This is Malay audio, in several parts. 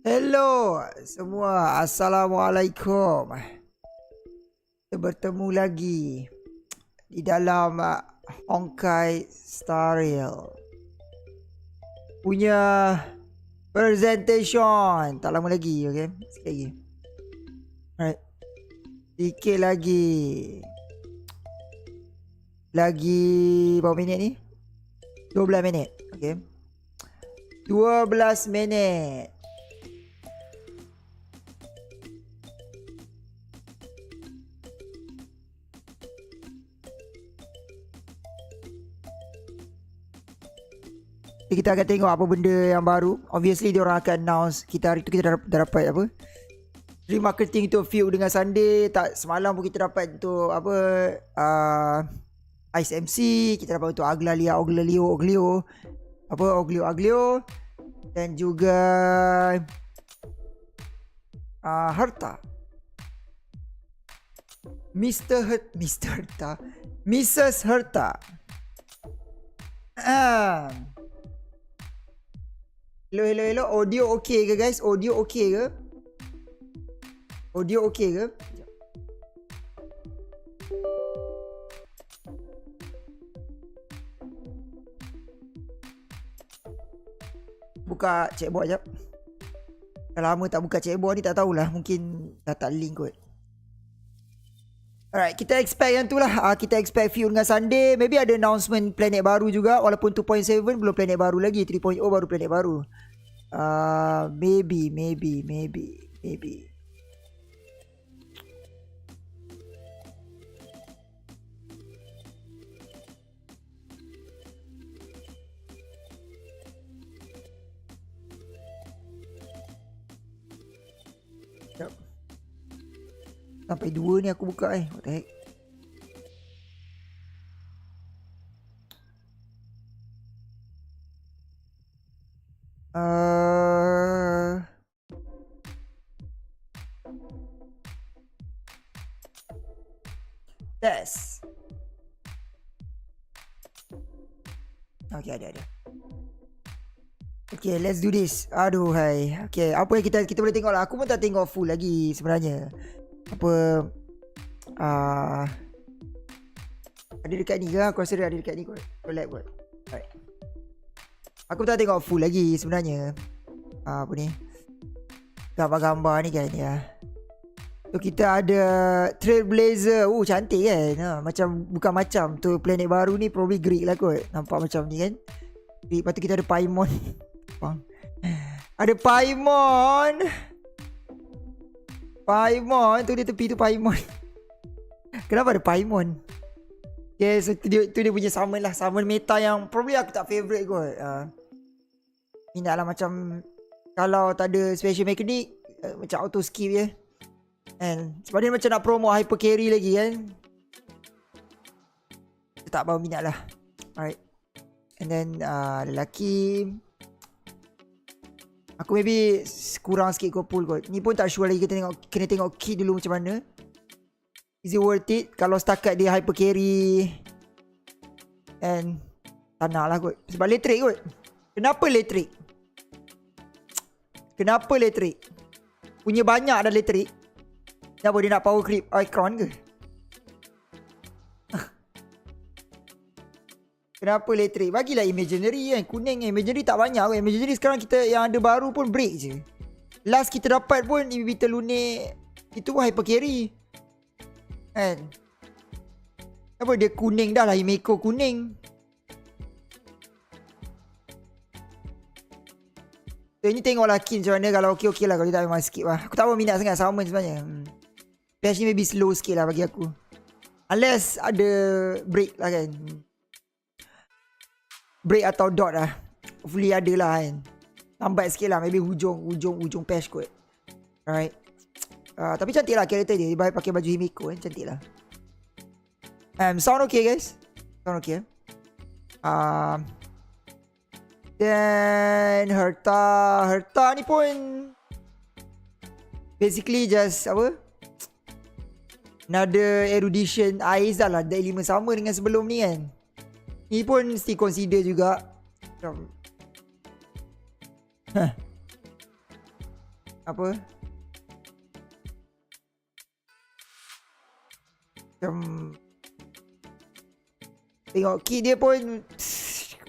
Hello semua, Assalamualaikum. Kita bertemu lagi di dalam Honkai Star Rail punya presentation. Tak lama lagi, okay? Sikit lagi. Alright. Sikit lagi. Lagi berapa minit ni? 12 minit, okay? 12 minit. Kita akan tengok apa benda yang baru. Obviously diorang akan announce. Kita hari tu kita dah dapat apa, remarketing untuk FUGUE dengan Sunday. Tak, semalam pun kita dapat untuk apa, Ice MC. Kita dapat untuk Oglio. Dan juga Herta, Mrs. Herta. Hello. Audio okay ke guys? Audio okay ke? Buka chatbot jap. Dah lama tak buka chatbot ni, tak tahulah. Mungkin dah tak link kot. Alright, kita expect yang tu lah. Kita expect FUGUE dengan Sunday. Maybe ada announcement planet baru juga. Walaupun 2.7 belum planet baru lagi. 3.0 baru planet baru. Maybe. Sampai 2 ni aku buka what the heck. Test. Okay, ada. Okay, let's do this. Aduh, hai. Okay, apa yang kita boleh tengok lah. Aku pun tak tengok full lagi sebenarnya. Apa ada dekat ni ke? Aku rasa dia ada dekat ni kot. Collab kot. Alright. Aku tak tengok full lagi sebenarnya. Apa ni, gambar-gambar ni kan ya. So kita ada Trailblazer. Cantik kan. Bukan macam tu planet baru ni. Probably Greek lah kot. Nampak macam ni kan. Lepas tu kita ada Paimon. Ada Paimon tu di tepi tu Paimon. Kenapa ada Paimon? Okay, so tu dia punya summon lah. Summon meta yang probably aku tak favourite kot. Minat lah macam kalau tak ada special mechanic, macam auto skip je. And sebab dia macam nak promo hyper carry lagi kan. Dia tak bawa minat lah. Alright. And then lelaki, aku maybe kurang sikit couple kot. Ni pun tak sure lagi. Kita kena tengok kit dulu macam mana. Is it worth it? Kalau setakat dia hyper carry and tak nak lah kot. Sebab elektrik kot. Kenapa elektrik? Punya banyak dah elektrik. Kenapa dia nak power creep icon ke? Kenapa elektrik? Bagilah imaginary kan. Kuning imaginary tak banyak kot. Imaginary sekarang kita yang ada baru pun break je. Last kita dapat pun inhibitor lunik itu pun hyper carry kan. Apa dia kuning dah lah. Himeko kuning. So ini tengoklah kin macam mana. Kalau okey lah. Kalau dia tak memang skip lah. Aku tak apa minat sangat summon sebenarnya. Patch ni maybe slow sikit lah bagi aku. Unless ada break lah kan. Break atau dot lah. Hopefully ada lah kan. Lambat sikit lah. Maybe hujung patch kot. Alright. Tapi cantik lah karakter dia. Dia pakai baju Himeko kan. Cantik lah. Sound okay guys. Sound okay. Then Herta ni pun basically just apa, another erudition Ais dah lah. Dari 5 sama dengan sebelum ni kan. Ni pun still consider juga Apa? Macam tengok key dia pun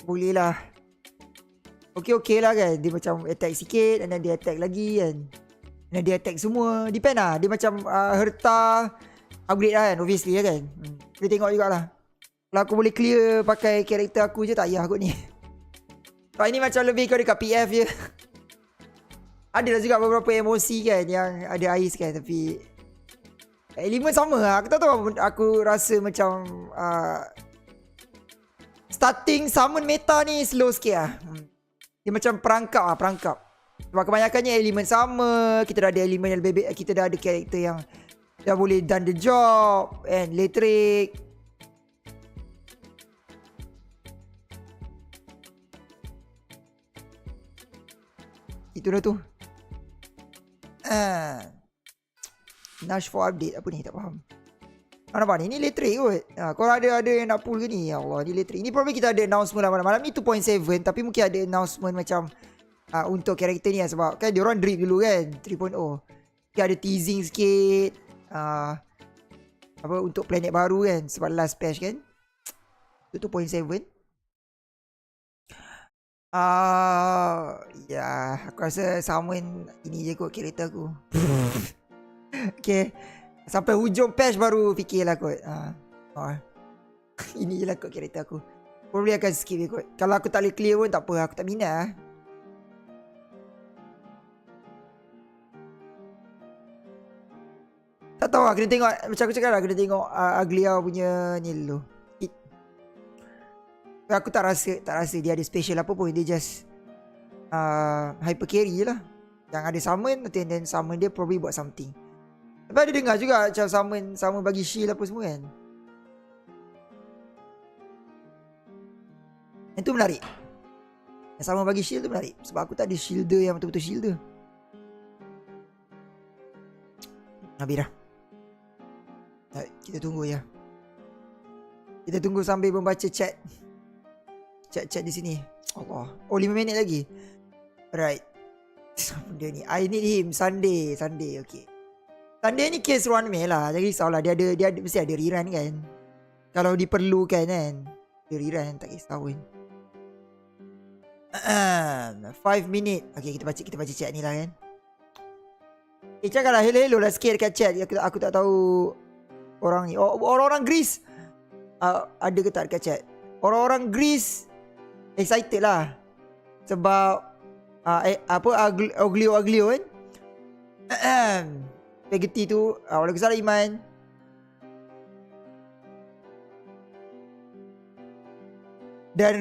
boleh lah. Okay lah kan. Dia macam attack sikit, and then dia attack lagi kan. And then dia attack semua. Depend lah. Dia macam herta upgrade lah kan, obviously lah kan. Kita tengok jugalah. Kalau aku boleh clear pakai karakter aku je, tak payah kot ni. Kalau ini macam lebih kau dekat PF je. Ada lah juga beberapa emosi kan yang ada ais kan, tapi elemen sama lah. Aku tak tahu, aku rasa macam starting summon meta ni slow sikit lah. Dia macam perangkap lah, perangkap. Sebab kebanyakannya elemen sama. Kita dah ada elemen yang lebih, kita dah ada karakter yang dah boleh done the job, and letrik. Itulah tu. Nash for update. Apa ni? Tak faham. Nampak ni? Ni letrik kot. Korang ada yang nak pull ke ni? Ya Allah, ni letrik. Ni probably kita ada announcement lah malam-malam ni 2.7. Tapi mungkin ada announcement macam untuk karakter ni lah. Sebab kan diorang drip dulu kan 3.0. Mungkin ada teasing sikit. Apa untuk planet baru kan. Sebab last patch kan. Itu 2.7. Ya, aku rasa summon ini je kot karakter aku. Okay, sampai hujung patch baru fikirlah kot. Ini je lah kot karakter aku. Probably akan skip je kot. Kalau aku tak boleh clear pun tak apa, aku tak minat lah. Tak tahu lah, kena tengok. Macam aku cakap lah, kena tengok Aglia punya ni dulu. Aku tak rasa dia ada special apa pun. Dia just hyper carry je lah. Yang ada summon, and then summon dia probably buat something. Tapi ada dengar juga macam summon bagi shield apa semua kan. Yang tu menarik. Yang summon bagi shield tu menarik. Sebab aku tak ada shielder yang betul-betul shielder. Habis dah. Kita tunggu je. Kita tunggu sambil membaca chat. Chat di sini. Allah. Oh, 5 minit lagi. Right. Dia ni. I need him. Sunday. Okay. Sunday ni case run me lah. Jangan risaulah. Dia ada mesti ada rerun kan. Kalau diperlukan kan. Dia rerun. Tak kisah pun. 5 minit. Okay, kita baca chat ni lah kan. Cakaplah hello lah sikit dekat chat. Aku tak tahu orang ni. Orang-orang Greece. Ada ke tak dekat chat? Orang-orang Greece excited lah. Sebab Aglio kan. Spaghetti tu Waalaikumsalam Iman. Dan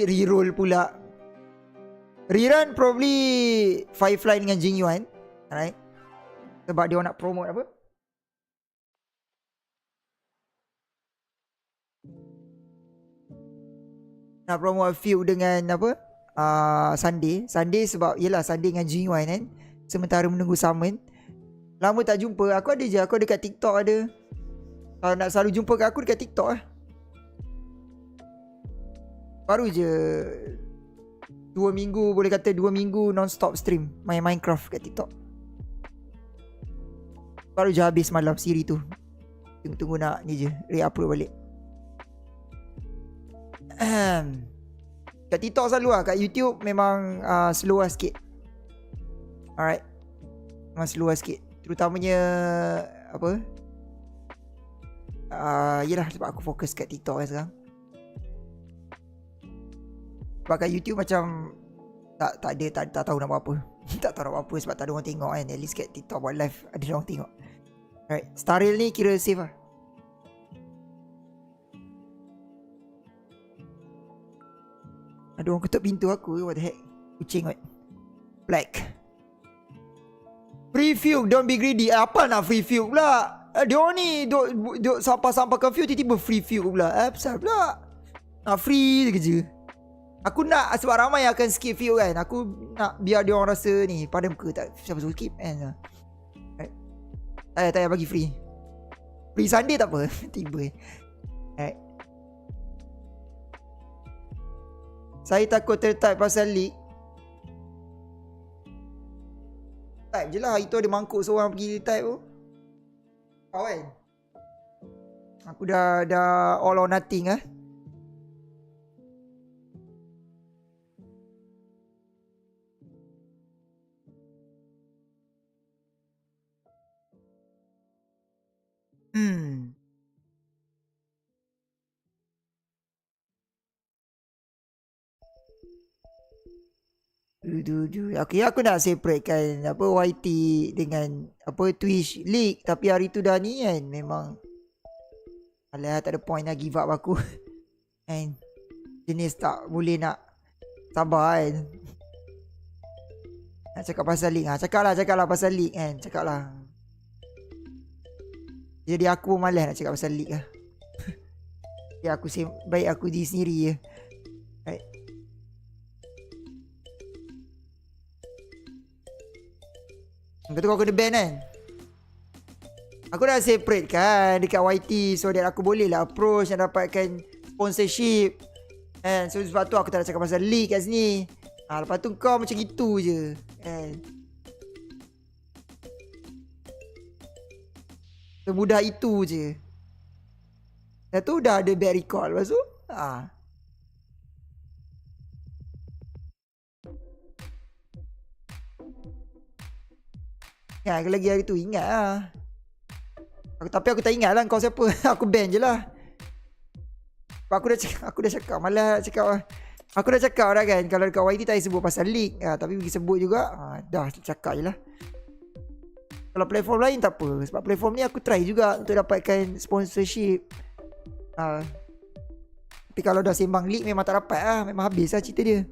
reroll pula. Rerun probably Firefly dengan Jing Yuan. Alright. Sebab dia nak promote apa? Nak promote feud dengan apa? Sunday sebab yelah Sunday dengan Jing Yuan kan. Sementara menunggu summon. Lama tak jumpa. Aku ada je. Aku dekat TikTok ada. Kalau nak selalu jumpa kat aku dekat TikTok lah. Baru je 2 minggu, boleh kata 2 minggu non-stop stream main Minecraft kat TikTok. Baru je habis malam siri tu. Tunggu nak ni je re-upload balik. Kat TikTok selalu lah. Kat YouTube memang slow lah sikit. Alright. Memang slow lah sikit. Terutamanya apa? Yelah sebab aku fokus kat TikTok kan sekarang. Sebab kat YouTube macam tak tahu nak buat apa. Tak tahu nak buat apa sebab tak ada orang tengok kan. At least kat TikTok buat live ada orang tengok. Alright. Starrel ni kira safe lah. Ada orang ketuk pintu aku. What the heck? Kucing kot. Black. Free fuel. Don't be greedy. Apa nak free fuel pula? Dia orang ni duk sampah-sampahkan fuel. Tiba-tiba free fuel pula. Besar pula. Nak free je kerja. Aku nak sebab ramai yang akan skip fuel kan. Aku nak biar dia orang rasa ni pada muka. Tak siapa suruh skip kan. Tak payah bagi free. Free Sunday tak apa. Tiba. Alright. Saya takut tertype pasal leak. retype je lah. Hari tu ada mangkuk seorang pergi retype tu. Kau kan? Aku dah all or nothing lah. Aku nak separatekan apa YT dengan apa Twitch League, tapi hari tu dah ni kan memang alah tak ada point nak give up aku. Kan jenis tak boleh nak sabar kan. Nak cakap pasal League cakap lah pasal League kan. Cakap lah. Jadi aku malas nak cakap pasal League lah. Ya aku baik aku diri sendiri je. Right. Kata kau kena ban kan. Aku dah separate kan dekat YT, so that aku boleh lah approach dan dapatkan sponsorship. And so sebab tu aku tak nak cakap pasal league kat sini. Lepas tu kau macam gitu je kan. Semudah itu je. Dah tu dah ada bad record. Lepas tu ya, lagi hari tu ingat lah. Tapi aku tak ingat lah kau siapa. Aku ban je lah. Aku dah cakap malah cakap lah. Aku dah cakap dah kan, kalau dekat YT tak sebut pasal league tapi pergi sebut juga. Dah cakap je lah. Kalau platform lain tak apa, sebab platform ni aku try juga untuk dapatkan sponsorship. Tapi kalau dah sembang league memang tak dapat lah. Memang habis lah cerita dia.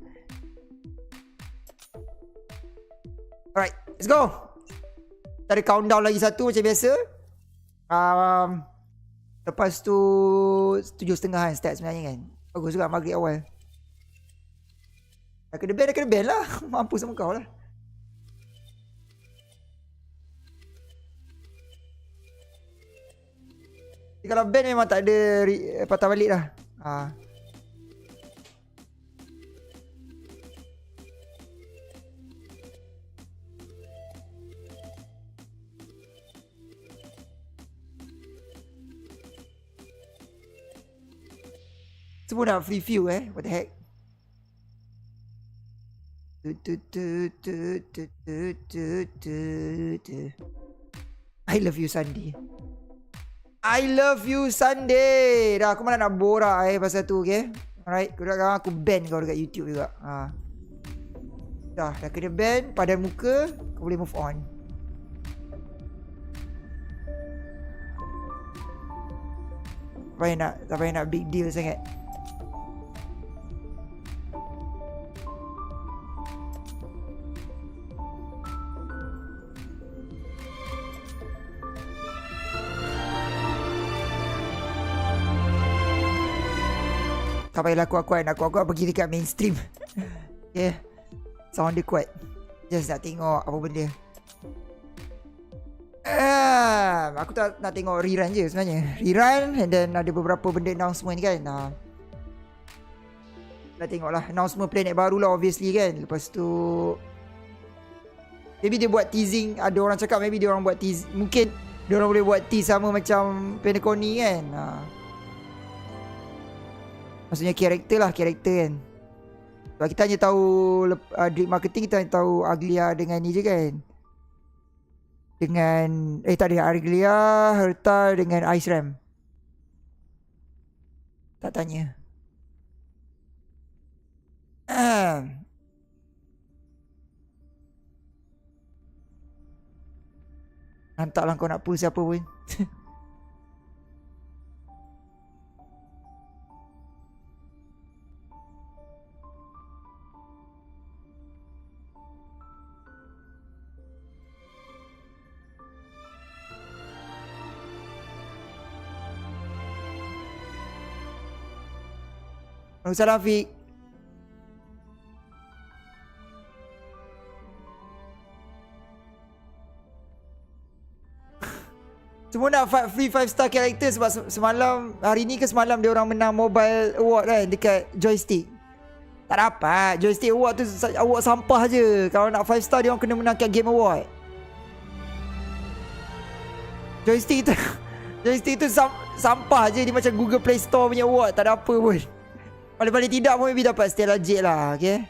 Alright, let's go. Kita ada countdown lagi satu macam biasa. Lepas tu 7.30 kan start sebenarnya kan. Bagus juga maghrib awal. Dah kena ban lah. Mampus sama kau lah. Kalau ban memang tak ada patah balik lah. Semua nak free view what the heck. I love you Sunday. I love you Sunday. Dah aku malah nak borak pasal tu, okay. Alright, aku ban kau dekat YouTube juga. Dah kena ban, padan muka, kau boleh move on. Tak payah nak big deal sangat. Tak payahlah kuat-kuat. Nak kuat-kuat pergi dekat mainstream. Okay. Sound dia kuat. Just nak tengok apa benda. Aku tak nak tengok rerun je sebenarnya. Rerun and then ada beberapa benda announcement kan. Nak tengok lah announcement planet baru lah obviously kan. Lepas tu maybe dia buat teasing. Ada orang cakap maybe dia orang buat tease. Mungkin dia orang boleh buat tease sama macam Penaconi kan. Maksudnya karakter kan. Sebab kita hanya tahu Drip marketing, kita hanya tahu Aglia dengan ni je kan. Dengan tak ada Aglia, Herta dengan Ice Ram. Tak tanya. Hantarlah kau nak pull siapa pun. Salam Fik. Semua nak free 5 star character sebab semalam, hari ni ke semalam dia orang menang mobile award kan dekat joystick. Tak dapat. Joystick award tu award sampah je. Kalau nak 5 star dia orang kena menang kat game award. Joystick tu Joystick tu sampah je. Dia macam Google Play Store punya award. Tak ada apa pun. Paling-paling tidak pun maybe dapat Stella Jade lah. Okay.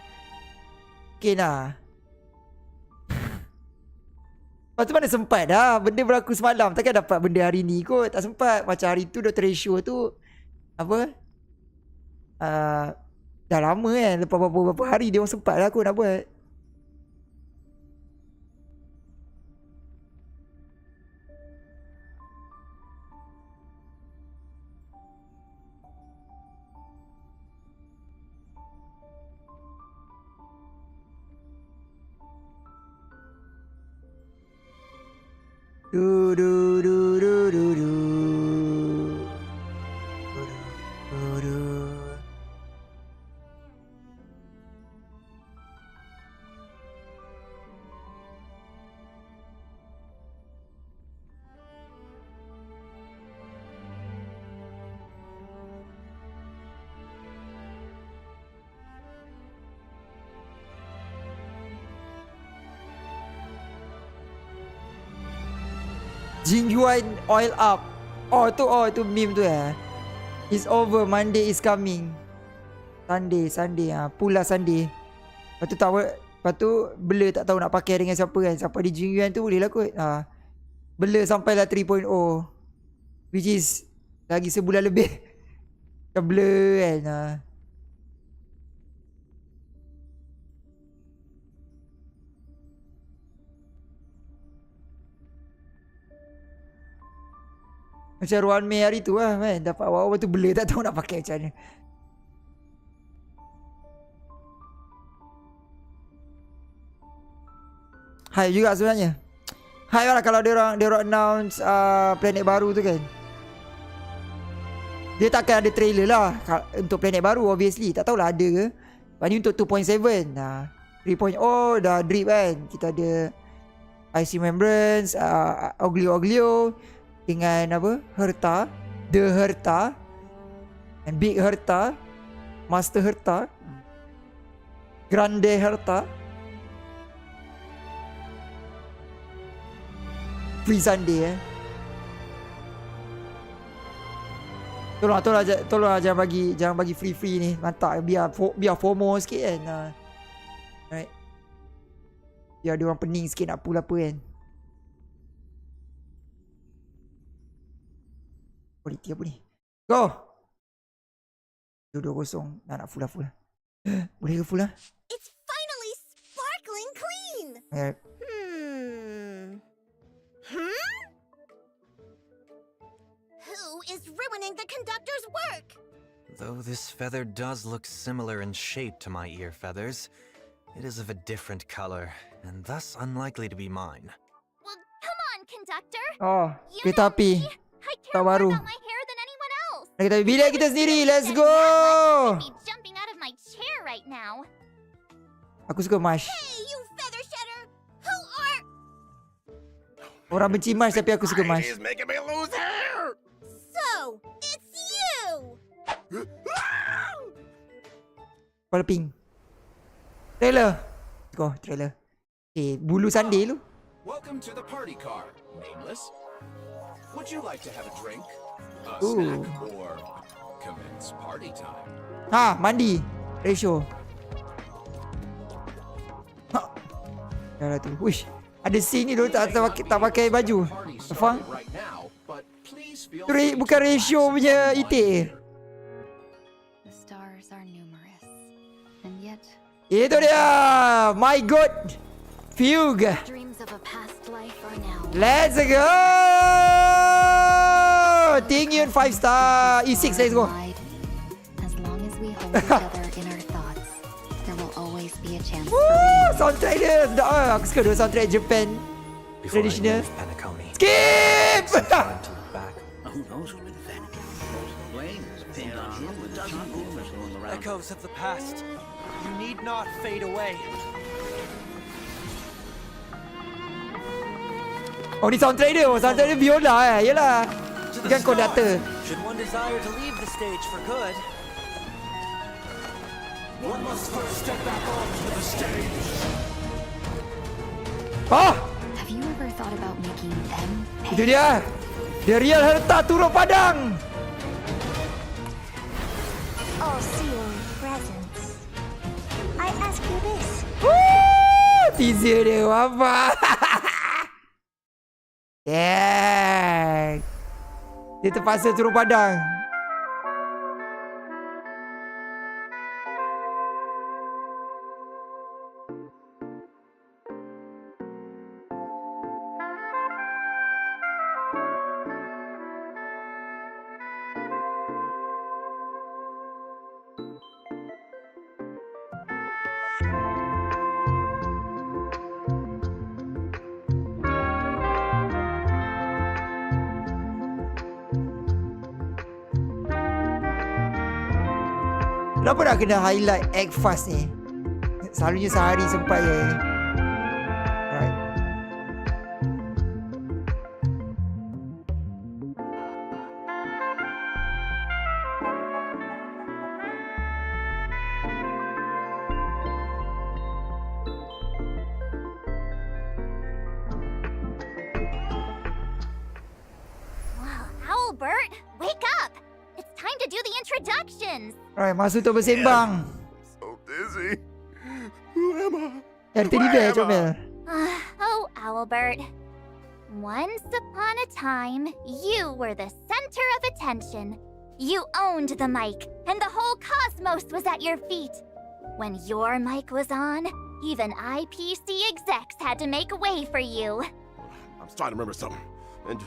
Okay lah. Lepas tu mana sempat dah. Benda berlaku semalam. Takkan dapat benda hari ni kot. Tak sempat. Macam hari tu Dr. Ratio tu. Apa? Dah lama kan. Lepas beberapa hari dia orang sempat lah aku nak buat. Du du du du du du. Du du. Jingyuan oil up. Oh tu meme tu It's over, Monday is coming. Sunday pula Sunday. Lepas tu Blur tak tahu nak pakai dengan siapa kan. Siapa di Jingyuan tu boleh lah kot. Blur sampailah 3.0, which is lagi sebulan lebih. Macam Blur kan. Macam Ruan Mei hari tu lah kan. Dapat awal-awal tu Blur tak tahu nak pakai macam mana. Hype juga sebenarnya. Hype lah kalau dia orang announce planet baru tu kan. Dia takkan ada trailer lah untuk planet baru obviously. Tak tahulah ada ke. Lepas ni untuk 2.7 3.0 dah drip kan. Kita ada IC Membranes, Oglio dengan apa? Herta, The Herta, and Big Herta, Master Herta, Grande Herta, Free Sunday Tolong jangan bagi free ni. Mantap biar FOMO sikit kan. Alright. Biar dia orang pening sikit nak pull apa kan. Quality apa ni? Go! 220. Nak full lah. Boleh ke full lah? It's finally sparkling clean! Alright. Who is ruining the conductor's work? Though this feather does look similar in shape to my ear feathers, it is of a different color, and thus unlikely to be mine. Well, come on, conductor! Oh, You kereta know api. me. I Tak care more baru. about my hair than anyone else! Kereta api bilik kita sendiri. Let's go! I'd be jumping out of my chair right now. Aku suka Mash. Hey, you feather shedder! Who are... Orang benci Mash tapi aku suka Mash. He's making me lose hair! So, it's you! Kepala pink. Trailer. Go, trailer. Bulu Sunday lu. Welcome to the party car, nameless. Would you like to have a drink, a Ooh. snack, or commence party time? Mandi. Ratio. Dah lah tu. Wish. Ada scene ni dulu tak pakai baju. Party Apa? started right now, but please feel Bukan ratio punya itik. The stars are numerous, and yet Itu dia. My God. Fugue. dreams of a past life are now. Let's go. Ting Yun 5 star. E6, let's go. wide. As long as we hold each other in our thoughts, there will always be a chance for Woo, soundtrack dia sedap lah. Aku suka dua soundtrack Japan Before I traditional. leave Penacony, Skip. time to look back. Who knows what's been vanity? The blame is pinned on him with a dozen rumors going around. Echoes of the past. You need not fade away. Oh, ni soundtrack dia. Soundtrack dia biola Yelah. To Dia the kan conductor. stars. Should one desire to leave the stage for good, one must first step back onto the stage. Oh, Have you ever thought about making them Itu pay? dia. Dia real harta turun padang. I'll see your presents. I ask you this. Teaser dia apa? Yeah. Dia terpaksa turun padang. Kenapa nak kena highlight act fast ni? Selalunya sehari sempat je. Right. Well, Albert, wake up! It's time to do the introductions. Right, masa untuk bersembang. So dizzy. Who am I? Yang teddy bear, comel. Oh, Albert. Once upon a time, you were the center of attention. You owned the mic, and the whole cosmos was at your feet. When your mic was on, even IPC execs had to make way for you. I'm starting to remember something. And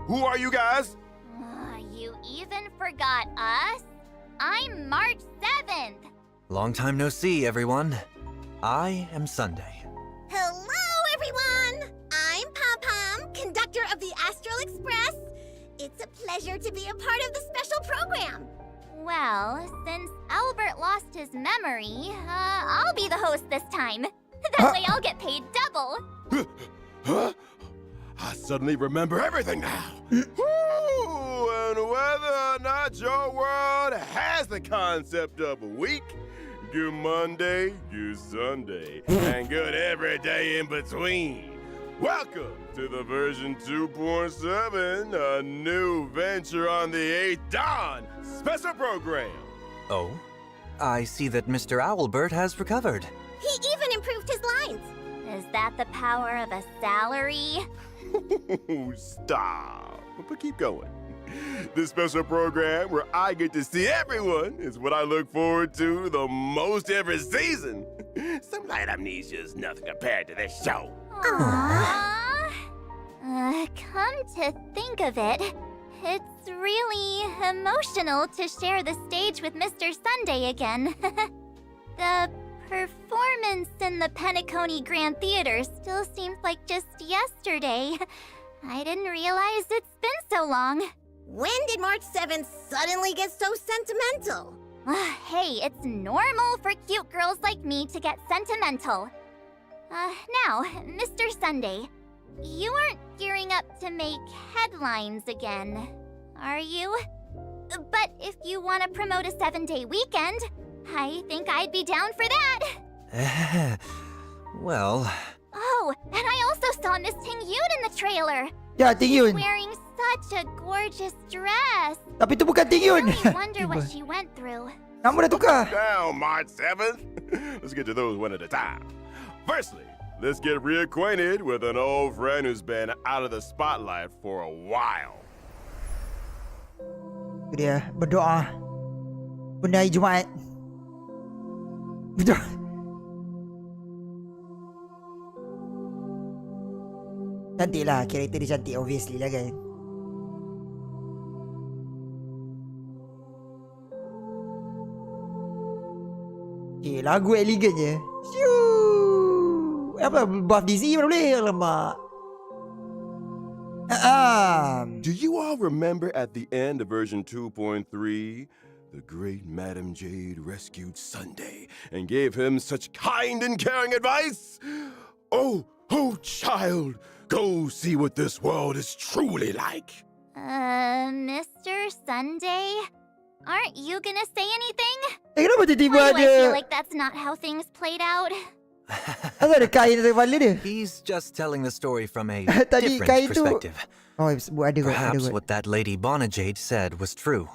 who are you guys? You even forgot us? I'm March 7th. Long time no see, everyone. I am Sunday. Hello, everyone! I'm Pom Pom, conductor of the Astral Express. It's a pleasure to be a part of the special program. Well, since Albert lost his memory, I'll be the host this time. That way I'll get paid double. Huh? I suddenly remember everything now. Woo! And whether or not your world has the concept of a week, good Monday, good Sunday, and good every day in between. Welcome to the version 2.7, a new venture on the 8th Dawn special program. Oh? I see that Mr. Owlbert has recovered. He even improved his lines. Is that the power of a salary? Stop. But keep going. This special program where I get to see everyone is what I look forward to the most every season. Some light amnesia is nothing compared to this show. Aww. Come to think of it, it's really emotional to share the stage with Mr. Sunday again. The performance in the Penacony Grand Theater still seems like just yesterday. I didn't realize it's been so long. When did March 7th suddenly get so sentimental? Hey, it's normal for cute girls like me to get sentimental. Now, Mr. Sunday, you aren't gearing up to make headlines again, are you? But if you want to promote a 7-day weekend, I think I'd be down for that. Well... Oh, and I also saw Miss Ting-Yoon in the trailer. Ya, Ting-Yoon. Wearing such a gorgeous dress. Tapi tu bukan Ting-Yoon. Really wonder what she went through. Nama dah tukar. Down, March 7th. Let's get to those one at a time. Firstly, let's get reacquainted with an old friend who's been out of the spotlight for a while. Itu dia, berdoa. Benda hari Jumaat. Berdoa. Cantik lah, karakter dia cantik obviously lah kan. Okay, lagu elegan je. Shoo! Apa, buff Dizzy mana boleh? Alamak. Do you all remember at the end of version 2.3, the great Madam Jade rescued Sunday and gave him such kind and caring advice? Oh, child, go see what this world is truly like. Mr. Sunday? Aren't you gonna say anything? Kenapa tiba-tiba Why do I ada? feel like that's not how things played out? Asal ada kain atas kepala dia? He's just telling the story from a Tadi kain different tu- perspective. Oh, ada kot. Perhaps what that lady Bonajade said was true.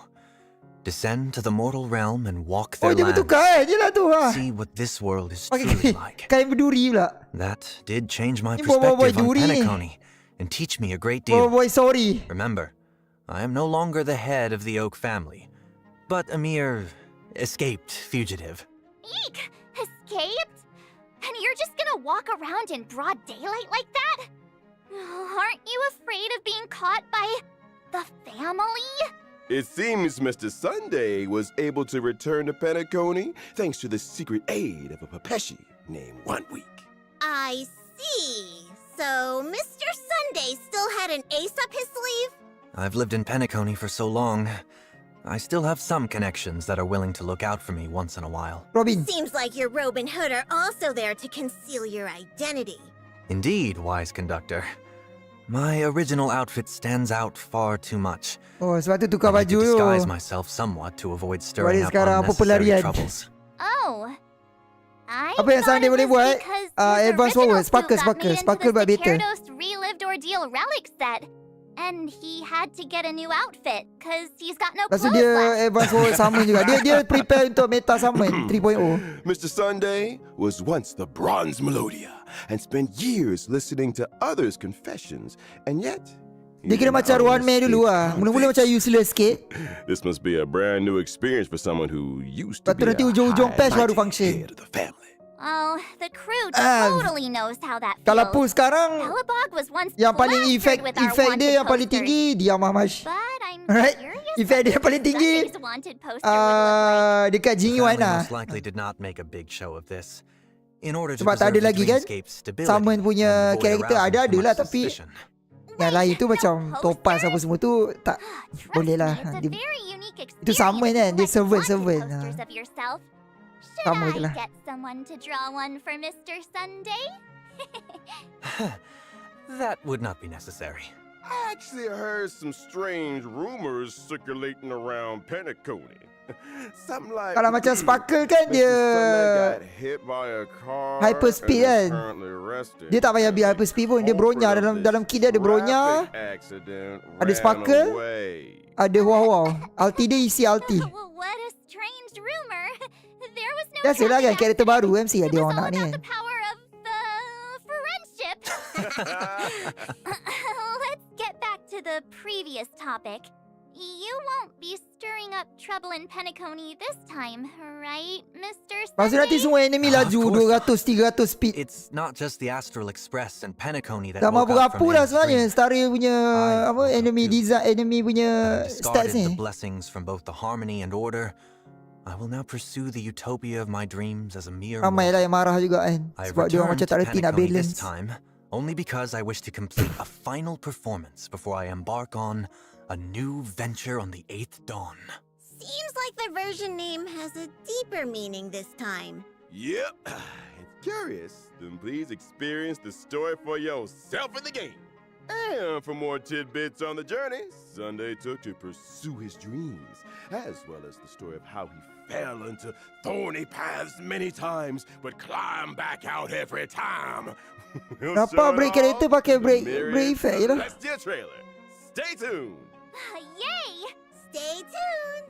Descend to the mortal realm and walk Oh, their dia lands. bertukar je lah tu. See what this world is Pakai truly like. kain berduri pula. That did change my Ni boy perspective on duri ni. Penacony and teach me a great Oh deal. boy, sorry. Remember, I am no longer the head of the Oak family, but a mere escaped fugitive. Eek! Escaped? And you're just gonna walk around in broad daylight like that? Aren't you afraid of being caught by the family? It seems Mr. Sunday was able to return to Penacony thanks to the secret aid of a Pepeshi named One Week. I see. So Mr. Sunday still had an ace up his sleeve? I've lived in Penacony for so long, I still have some connections that are willing to look out for me once in a while. Robin. Seems like your robe and hood are also there to conceal your identity. Indeed, wise conductor. My original outfit stands out far too much. Oh, sebab tu tukar I need baju to tu. disguise myself somewhat to avoid stirring up sekarang unnecessary pelarian. troubles. Oh. I Apa yang thought Sunday it boleh was buat? because Advance his original forward, suit sparkle, got sparkle, made into sparkle the buat better. Scaredos Relived Ordeal Relic set. And he had to get a new outfit because he's got no Lepas tu clothes dia left. advance forward summon juga. Dia prepare untuk meta summon 3.0. Mr. Sunday was once the Bronze Melodia and spent years listening to others' confessions, and yet Dia kira macam Ruan Mei dulu lah. Mula-mula macam useless sikit. This must be a brand new experience for someone who used to Lepas tu be nanti a ujung-ujung patch baru high-mighty function. head of the family. Oh, the crew Ah, totally knows how that feels. Kalau pool sekarang, Helibog was once yang paling plastered efek with our dia wanted yang paling posters. tinggi dia Mamash. But I'm Alright, curious efek dia yang paling what tinggi Sunday's wanted poster would look like. dekat The Jingyuan family lah. most likely did not make a big show of this. In order to Sebab tak preserve ada the lagi kan, dreamscape's stability Summon punya and avoid karakter arousing ada too lah, much tapi suspicion. yang lain tu macam Topaz apa semua tu tak Trust boleh me, lah. it's a Dia- very unique itu summon experience kan, to dia collect servant, wanted ah. posters of yourself. Should Sama je I lah. get someone to draw one for Mr. Sunday? That would not be necessary. I actually heard some strange rumors circulating around Penacony. Something like Kalau macam Sparkle kan Mr. dia Sunday got hit by a car hyper speed and is kan. currently arrested. Dia tak payah ambil hyper speed pun, dia bronya dalam kit dia ada bronya, ada Sparkle, ada wow. Ulti dia isi ulti. Well, what a strange rumor. There was no Biasalah kan tracking karakter baru MC It ada was orang all nak ni about kan. the power of friendship. Let's get back to the previous topic. You won't be stirring up trouble in Penacony this time, right, Mr. Lepas tu nanti Sunday? semua enemy Of laju course. 200-300 speed. It's not just the Astral Express and Penacony that Dah woke up merapu from dah Anne's sebenarnya dream. Starry punya I apa enemy forgot to. design, enemy punya Having stats discarded ni. the blessings from both the harmony and order, I will now pursue the utopia of my dreams as a mere Ramai lah yang marah juga kan. I Sebab dia orang returned macam tak to reti nak Penacony balance. this time only because I wish to complete a final performance before I embark on a new venture on the 8th dawn. Seems like the version name has a deeper meaning this time. Yep. It's curious. Then please experience the story for yourself in the game. And for more tidbits on the journey Sunday took to pursue his dreams, as well as the story of how he fell into thorny paths many times, but climbed back out every time. We'll Kenapa show it break all character pakai in the break myriad effect je lah. Celestia trailer. Stay tuned. Yay! Stay tuned.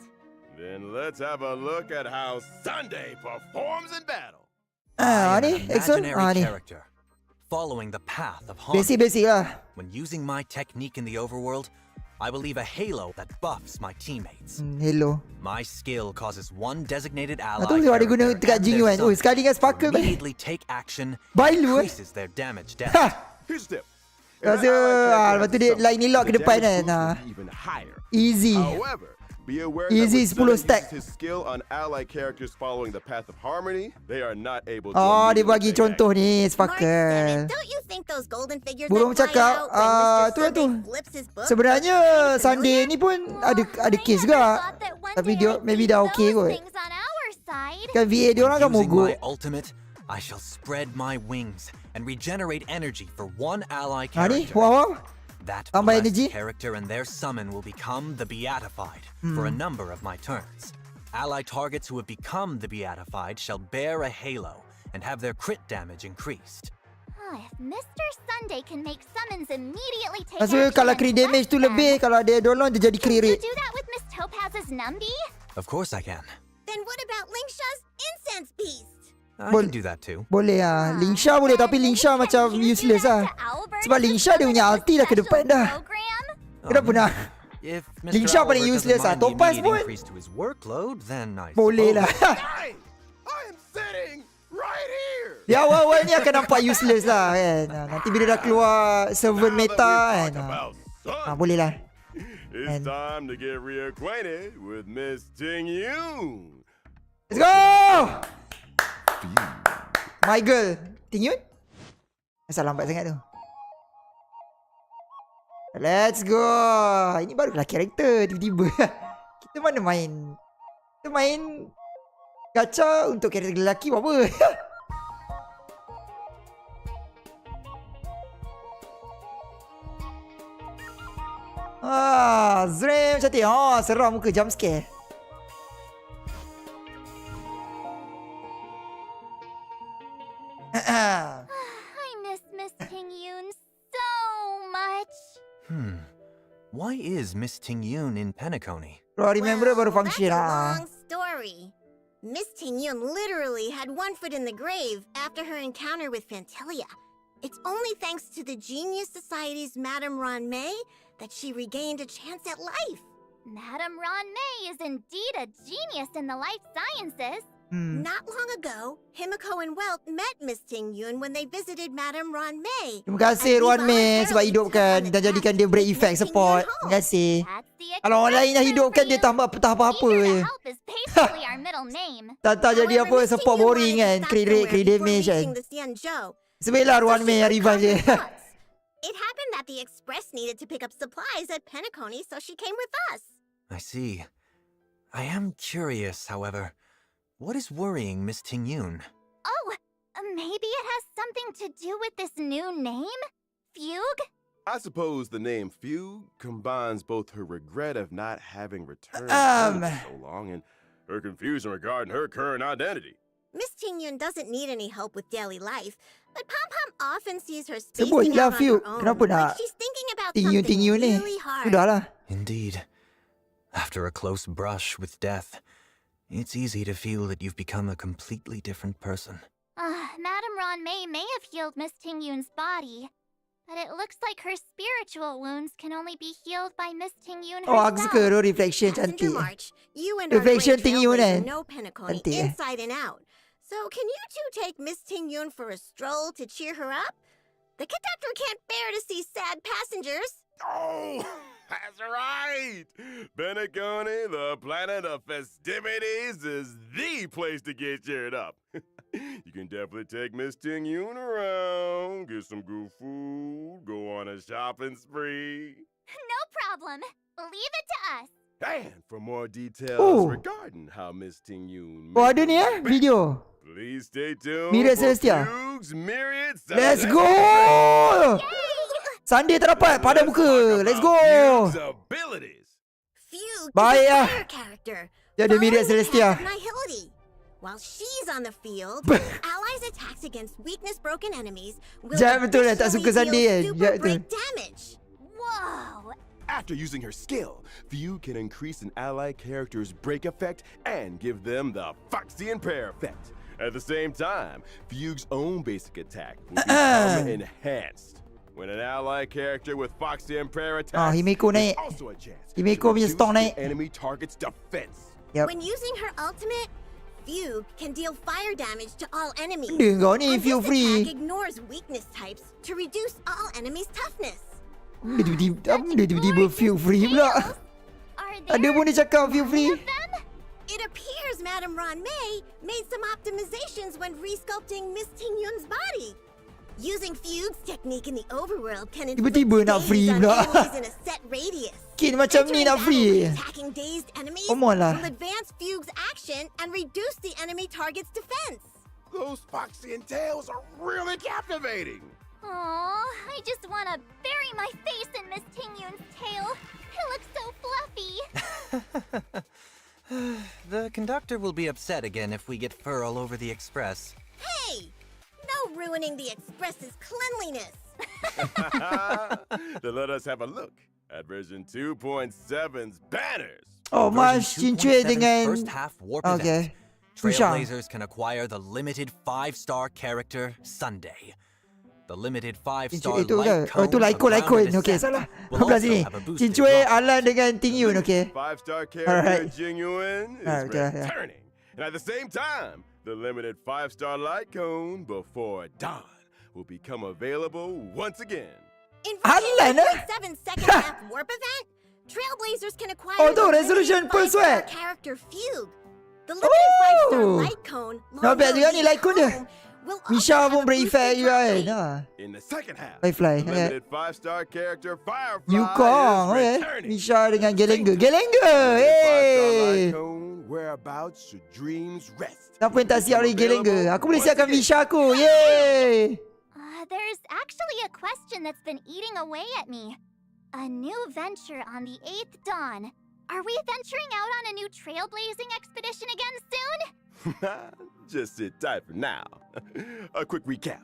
Then let's have a look at how Sunday performs in battle. Ah I am ni, an Exxon. imaginary Ni. character, following the path of harmony. Basic lah. When using my technique in the overworld, I will leave a halo that buffs my teammates. Hello. My skill causes one designated ally tu ada guna character dekat and Jingu their kan. Oh, summon sekali dengan to Sparkle kan. immediately take action, Bailu increases their damage depth. Ha. Here's the tip. Lepas tu, lepas tu dia like ni lock ke depan kan. Even higher. Easy. However, be aware Easy that when 10 stack. Sunday uses his skill on ally characters following the path of harmony, they are not able to. Oh, dia immediately bagi take contoh ni Mark, Sparkle. don't you think those golden figures Burung that fly cakap, out when Mr. tu lah tu. Sunday flips his book Sebenarnya are kinda Sunday familiar? ni pun ada case juga. Tapi dia maybe dah okay kot. Kan VA dia orang kan Using mogok. my ultimate, I shall spread my wings and regenerate energy for one ally Ha ni, character. wow. That Tambah blessed energy. character and their summon will become the Beatified for a number of my turns. Ally targets who have become the Beatified shall bear a halo and have their crit damage increased. If Mr. Sunday can make summons immediately take Maksudnya action kalau and crit bless damage tu them, lebih, kalau dia dolong dia jadi crit can you rate. do that with Miss Topaz's Numbi? Of course I can. Then what about Lingsha's incense beast? I can do that too. Boleh lah. Lingsha boleh, tapi Lingsha macam useless lah. Sebab Lingsha dia punya ulti dah ke depan dah. Kenapa nak? If Lingsha Mr. paling Albert useless doesn't lah. mind the Topaz immediate pun increase to his workload, then I boleh lah. Hey, I am sitting right here. Di awal-awal ni akan nampak useless lah kan. Nanti bila dah keluar servant Now that meta we kan. talk about sun, Boleh lah. it's time to get reacquainted with Miss Ting Yoon. Let's go! My girl. Ting Yun? Asal lambat sangat tu. Let's go. Ini barulah karakter tiba-tiba. Kita mana main. Kita main gacha untuk karakter lelaki buat apa? Zrem cantik. Seram muka jump scare. I miss Miss Ting Yoon so much. Why is Miss Ting Yoon in Penacony? Kalau remember baru Well, function that's a lah. long story. Miss Ting Yoon literally had one foot in the grave after her encounter with Fantilia. It's only thanks to the Genius Society's Madame Ron May that she regained a chance at life. Madame Ron May is indeed a genius in the life sciences. Not long ago, Himiko and Welt met Miss Ting Yoon when they visited Madame Ron May. Terima kasih Ruan May sebab hidupkan dan jadikan dia break effect support. Terima kasih. That's the Kalau orang lain yang expression hidupkan for dia you. tambah apa-apa Eager je. to help is basically our middle name. Tak jadi apa However, Miss support Ting Yoon boring wanted to kan. stop Crit rate, somewhere crit before damage kan. reaching the Xianzhou. Sebaiklah Ruan May yang revive dia. It happened that the Express needed to pick up supplies at Penacony, so she came with us. I see. I am curious, however. What is worrying Miss Ting Yoon? Oh, maybe it has something to do with this new name? Fugue? I suppose the name Fugue combines both her regret of not having returned Um. home for so long and her confusion regarding her current identity. Miss Ting Yoon doesn't need any help with daily life, but Pom Pom often sees her Sebut spacing je lah out on Fugue. her own, Kenapa nak like she's thinking about Ting Yun something ni? really hard. Sudahlah. Indeed. After a close brush with death, it's easy to feel that you've become a completely different person. Madame Ron may have healed Miss Ting Yoon's body, but it looks like her spiritual wounds can only be healed by Miss Ting Yoon Oh, herself. aku suka tu reflection Passenger cantik. March, you and our Reflection great Ting Yun trailblazer kan. know Penacony Cantik inside and out. So can you two take Miss Ting Yun for a stroll to cheer her up? The conductor can't bear to see sad passengers. Oh, that's right. Penacony, the planet of festivities, is the place to get cheered up. You can definitely take Miss Ting Yoon around, get some good food, go on a shopping spree. No problem. Leave it to us. And for more details Oh. regarding how Miss Ting Yoon Oh, made ada ni it back, video. please stay tuned Myriad for Celestia. Fugue's Myriad Let's Celestia. go. Sunday tak dapat pada muka. Let's go. Fugue's abilities. Fugue Bye, is a ah. fire character. Dia ada Myriad following the Celestia. path of Nihility. While she's on the field, allies' attacks against weakness-broken enemies will Jangan betul lah, tak additionally suka Sunday deal kan. super Jangan betul. break damage. Whoa. After using her skill, Fugue can increase an ally character's break effect and give them the Foxy and Prayer effect. At the same time, Fugue's own basic attack will become enhanced. When an ally character with Foxy and Prayer attacks, Himeko there's naik. also a chance Himeko to punya reduce stock the naik. enemy target's defense. Yep. When using her ultimate, Fugue can deal fire damage to all enemies. Benda kau ni And feel this free. attack ignores weakness types to reduce all enemies' toughness. Dia tiba-tiba feel free pula. Are Ada there pun dia cakap feel free. of them? It appears Madame Ron May made some optimizations when resculpting Miss Ting Yun's body. Using Fugue's technique in the overworld can inflict Tiba-tiba nak free daze on pula. enemies in a set radius. Kid macam ni Entering nak battle free. with attacking dazed enemies Come on lah. will advance Fugue's action and reduce the enemy target's defense. Those Foxy and Tails are really captivating. Aw, I just want to bury my face in Miss Ting Yun's tail. It looks so fluffy. The conductor will be upset again if we get fur all over the express. Hey! No ruining the Express's cleanliness. Then let us have a look at version 2.7's banners. Oh, Mas Version Cincue 2.7's dengan first half warp Okay. event. Susah. Trailblazers can acquire the limited 5-star character Sunday. The limited 5-star Cincue itu ke? light Oh, itu cone of Laikon. grounded Okay, ascent salah. will Belah also sini. have a boosted Cincue rocket. Alan dengan Ting Yun, okay. 5-star character Alright. Genuine is Alright, yeah. returning. And at the same time, the limited 5-star light cone before dawn will become available once again. In Alan, version 2.7 second half warp event, Trailblazers can acquire Oh, tu the resolution limited per 5-star swag. character Fugue. The limited 5-star Oh. light cone, Not bad juga ni light cone dia. will also Misha have pun a ber-effect boosted juga drop kan. rate. Ha. In the second half, Firefly, the okay. limited 5-star character Firefly Yukong, is okay. returning. Misha dengan At the same Gelengger. time, Gelengger, the limited 5-star hey. light cone, whereabouts should dreams rest. Siapa yang tak siap lagi Gelengger? Aku boleh siapkan Misha aku. Yeay. There's actually a question that's been eating away at me. A new venture on the 8th dawn. Are we venturing out on a new trailblazing expedition again soon? Just sit tight for now. A quick recap.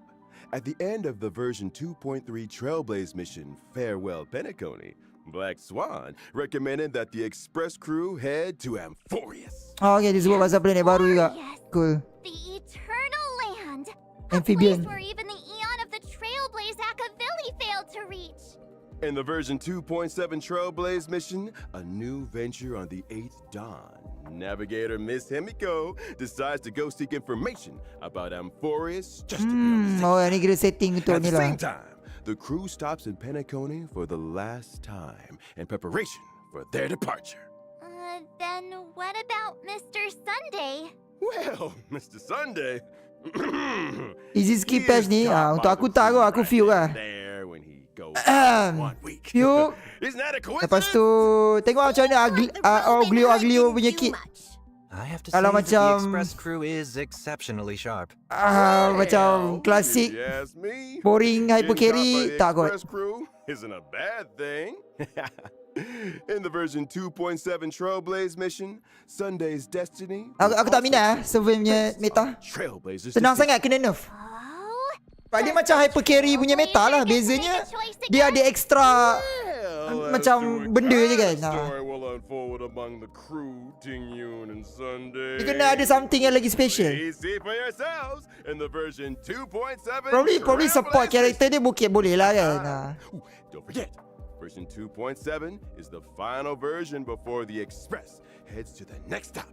At the end of the version 2.3 Trailblaze mission, Farewell Penacony, Black Swan recommended that the Express crew head to Amphorius. Oh, okay. Dia sebut pasal planet baru juga. Yes. Cool. The Eternal Land. A Amphibian. place where even the Eon of the Trailblaze Akavilli failed to reach. In the version 2.7 Trailblaze mission, a new venture on the 8th dawn, Navigator Miss Himiko decides to go seek information about Amphorius just to be on the safe Oh, ni kira setting untuk At ni the lah. same time, the crew stops in Penacony for the last time in preparation for their departure. Then what about Mr. Sunday? Well, Mr. Sunday. Easy skip he patch is ni. top Untuk of aku the tak kot. food Aku right feel lah. there when he goes Ahem. 1 week. Feel. Isn't that a coincidence? Lepas tu tengok macam mana Aglio punya kit. I have to say Kalau that the macam- Express crew is exceptionally sharp. Macam Well, klasik if you ask me, boring hyper getting carry caught by the tak kot. Express crew isn't a bad thing. In the version 2.7 Trailblaze mission, Sunday's destiny. Aku tak minat server punya meta. Trailblazers. Senang sangat kena nerf. Oh, Sebab dia macam hyper carry punya meta lah. Bezanya dia ada extra macam benda je kan. Story will unfold among the crew, Ting Yun and Sunday. Dia kena ada something yang lagi special. Please see for yourselves in the version 2.7. Probably support character dia bukit boleh lah kan. Ooh, don't forget, version 2.7 is the final version before the Express heads to the next stop.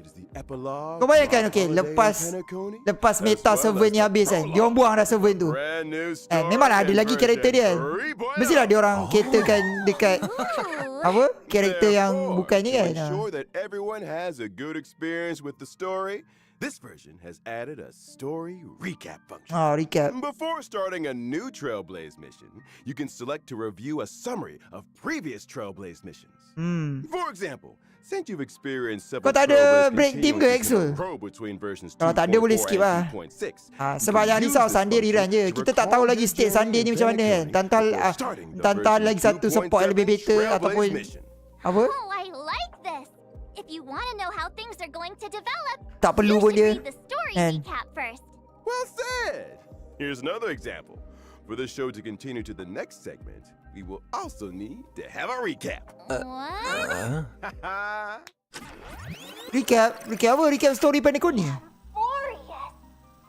It is the epilogue. Kau bayangkan, of okay, our holiday in Penacony, lepas as meta well server as ni the habis kan. prologue Dia orang buang dah of server a tu. brand new story Memanglah ada in lagi karakter dia kan. version 3.0. Mestilah dia orang caterkan dekat apa? Karakter yang Therefore, bukan ni to kan. ensure that everyone has a good experience with the story, this version has added a story recap function. Recap. Before starting a new Trailblaze mission, you can select to review a summary of previous Trailblaze missions. For example, since you've experienced several Kau tak ada Trailblaze break team ke, continuances in a Exul? row between versions Kalau tak ada, boleh 2.4 skip and lah. 2.6, Sebab you yang can risau use Sunday this rerun je. function to Kita tak tahu record lagi your state journey Sunday ni in macam mana kan. Penacony before starting the Tantal version lagi satu support 2.7 elevator Trailblaze ataupun mission. apa? Oh, I like this. If you want to know how things are going to develop, Tak perlu you pun should dia. read the story And recap first. Well said! Here's another example. For the show to continue to the next segment, we will also need to have a recap. What? Recap apa? Recap story Penacony. Glorious!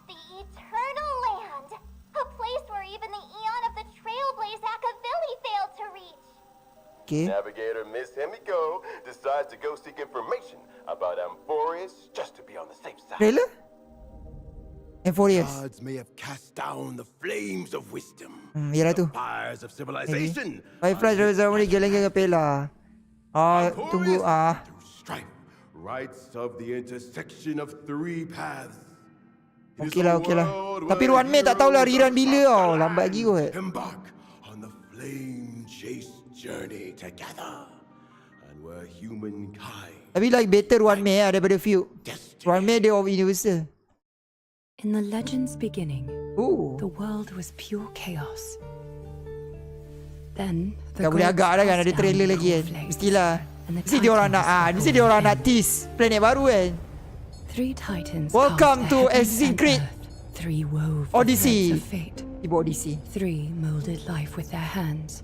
The Eternal Land! A place where even the Eon of the Trailblaze Akavilli failed to reach. Okay. Navigator Miss Himiko decides to go seek information about Amphorius just to be on the safe side. Trailer? Amphorius. Gods may have cast down the flames of wisdom, Yalah tu. fires of civilization, Firefly Reservoir ni geleng-geleng Capella. Tunggu through strife, rights of the intersection of three paths. It is Okey a lah. world Tapi where Ruan Mei tak tahulah heroes rerun of bila tau. Scotland Lambat lagi kot. Embark on the flame chase journey together, and where humankind Tapi like better Ruan Mei daripada Fugue. Ruan Mei dia of Universal. In the legend's beginning, Oh. the world was pure chaos. Then the Tak boleh gods agak dah kan cast ada down trailer the lagi kan. cornflakes, Mestilah. and the Mesti dia orang nak titans mesti dia orang nak formed tease planet baru kan. Three titans Welcome carved to the heavens Assassin's and Creed earth. 3 wove Odyssey. the threads of fate. Ibu Odyssey. 3 molded life with their hands,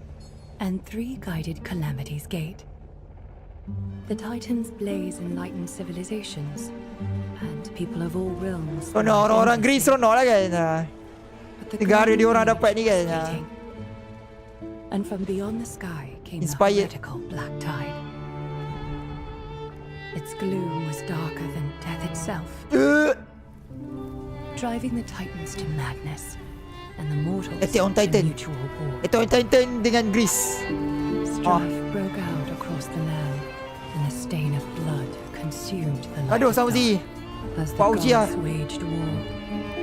and 3 guided calamity's gate. The Titans blaze enlightened civilizations, and people of all realms. Seronok orang-orang Greece seronok lah kan. But the Negara dia orang golden dapat ni age kan. was fleeting. And from beyond the sky came Inspired. the heretical black tide. Its gloom was darker than death itself, driving the Titans to madness, and the mortals Attack on Titan. to mutual war. Attack on Titan dengan Greece. Strife broke out across the land, and a stain of blood consumed the light. Aduh, of sama God. si. As the Pak Uji lah. gods waged war,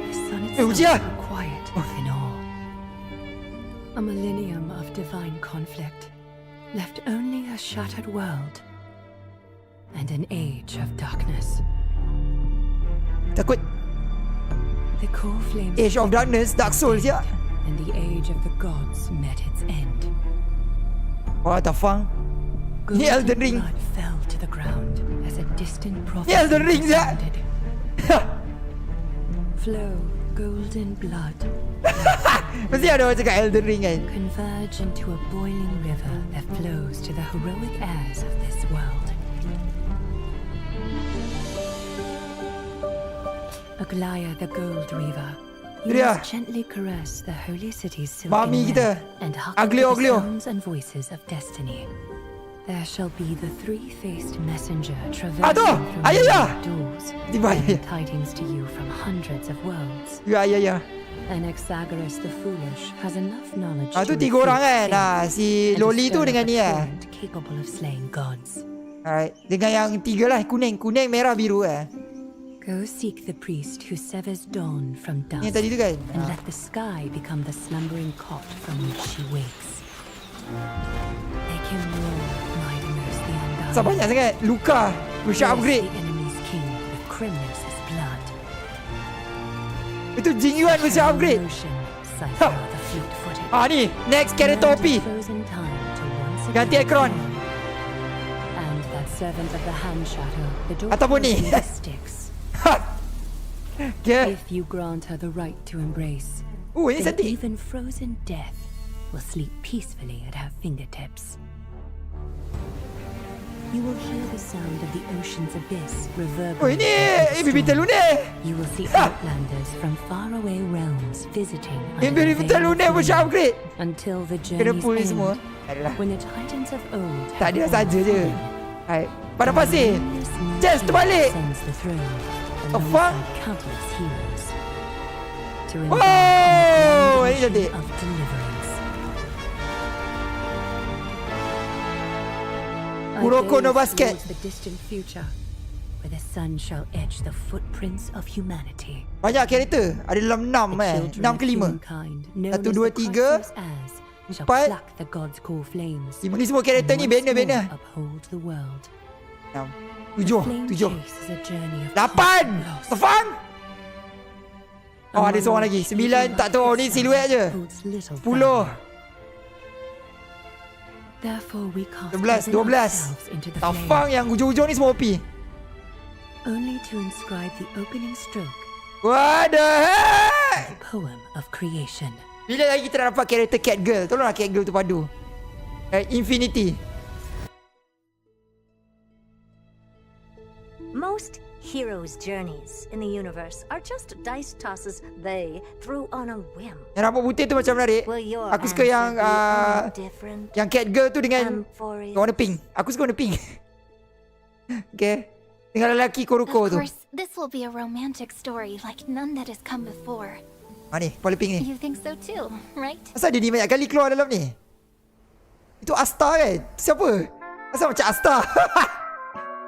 the sun Uji itself lah. grew quiet in awe. A millennium of divine conflict left only a shattered world and an age of darkness. Takut The core flames Age of Darkness, Dark Souls ya. and the age of the gods met its end. What the fuck? Ni Golden Elden Ring. blood fell to the ground as a distant prophecy Elden Ring, ya. sounded. Flow, golden blood, Mesti ada orang cakap Elden Ring kan. converge into a boiling river that flows to the heroic heirs of this world. Aglaya the Gold Weaver, you Dia. must gently caress the holy city's silken Mami kita. web and hearken Aglio, to the Aglio. sounds and voices of destiny. There shall be the 3-faced messenger traversing Aduh, through ayah, ayah. many doors, Tiba, bringing ayah. tidings to you from hundreds of worlds. Ya ya ya. Anaxagoras the Foolish has enough knowledge Tu to 3 orang kan. refute fate Si and Loli tu discern dengan a ni lah. torrent capable of slaying gods. Alright, dengan yang 3 lah, kuning, merah, biru Go seek the priest who severs dawn from Ni dusk, tadi tu kan. and let the sky become the slumbering cot from which she wakes. Make him roar, Mightiness the Undying. Asal banyak sangat. Luka. Bisa Curse upgrade. the enemy's king with Crimnos' blood. Itu Jing Yuan bisa upgrade. Motion, Cypher the fleet-footed. Ni. Next character OP. Frozen time to once Ganti again Ekron. return. And that servant of the hand shadow, the door Ataupun ni. the sticks. Okay. If you grant her the right to embrace, Ini then cantik. even frozen death will sleep peacefully at her fingertips. You will hear the sound of the ocean's abyss reverberate. Ini Bibitel Lunar. You will see outlanders from faraway realms visiting Ini under the Bibitel veil of Lunar bisa flame upgrade. until the Kena journey's pull ni end. semua. Adalah. When the titans of old Tak have ada all saja je. fallen, Hai. Pada pasir. this new Jess, king terbalik. ascends the throne The fuck? alongside countless heroes to Oh, embark on ini the grand cantik. mission of deliverance. I Kuroko no gaze basket. towards the distant future, where the sun shall etch the footprints of humanity. Banyak karakter. Ada dalam 6 The children 6 of ke 5. humankind, known Satu, as dua, the tiga, Cosmos Heirs, shall 4, pluck the gods' core flames. 5 ni semua karakter and ni once banner. more uphold the world. 6. The 7. flame 7. chase is a journey of 8. loss. Tefang. Oh, ada Among seorang us, lagi. even 9 tak tahu. life Ni itself siluet je. holds little 10. value. Therefore we cast 11, within 12. ourselves into the Tafang flame, yang hujung-hujung ni semua OP. only to inscribe the opening stroke, What the heck? poem of creation. Bila lagi kita nak dapat karakter Cat Girl? Tolonglah Cat Girl tu padu. Infinity. Most heroes' journeys in the universe are just dice tosses they threw on a whim. Yang rambut putih tu macam menarik. Will your Aku suka answer yang be any different? yang Cat Girl tu dengan Amphorius? warna pink. Aku suka warna pink. Okay. Dengan lelaki Kuroko Of tu. course, this will be a romantic story like none that has come before. Ni, warna pink ni. You think so too, right? Asal dia ni banyak kali keluar dalam ni? Itu Asta kan? Siapa? Asal macam Asta?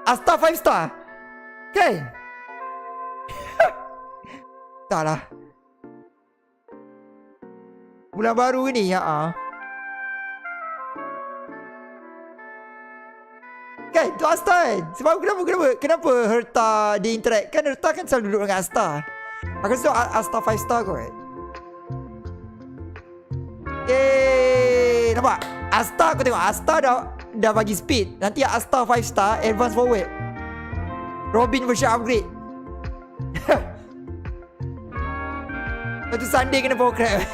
Asta 5 star? Kan? Tak lah. Bulan baru ni ya. Kan? Tu Asta kan? Sebab kenapa Herta dia interact? Kan Herta kan selalu duduk dengan Asta. Aku rasa Asta 5 star kot. Yeay, nampak? Asta aku tengok Asta dah bagi speed. Nanti Asta 5 star advance forward. Robin version upgrade. Lepas tu Sunday kena power crab.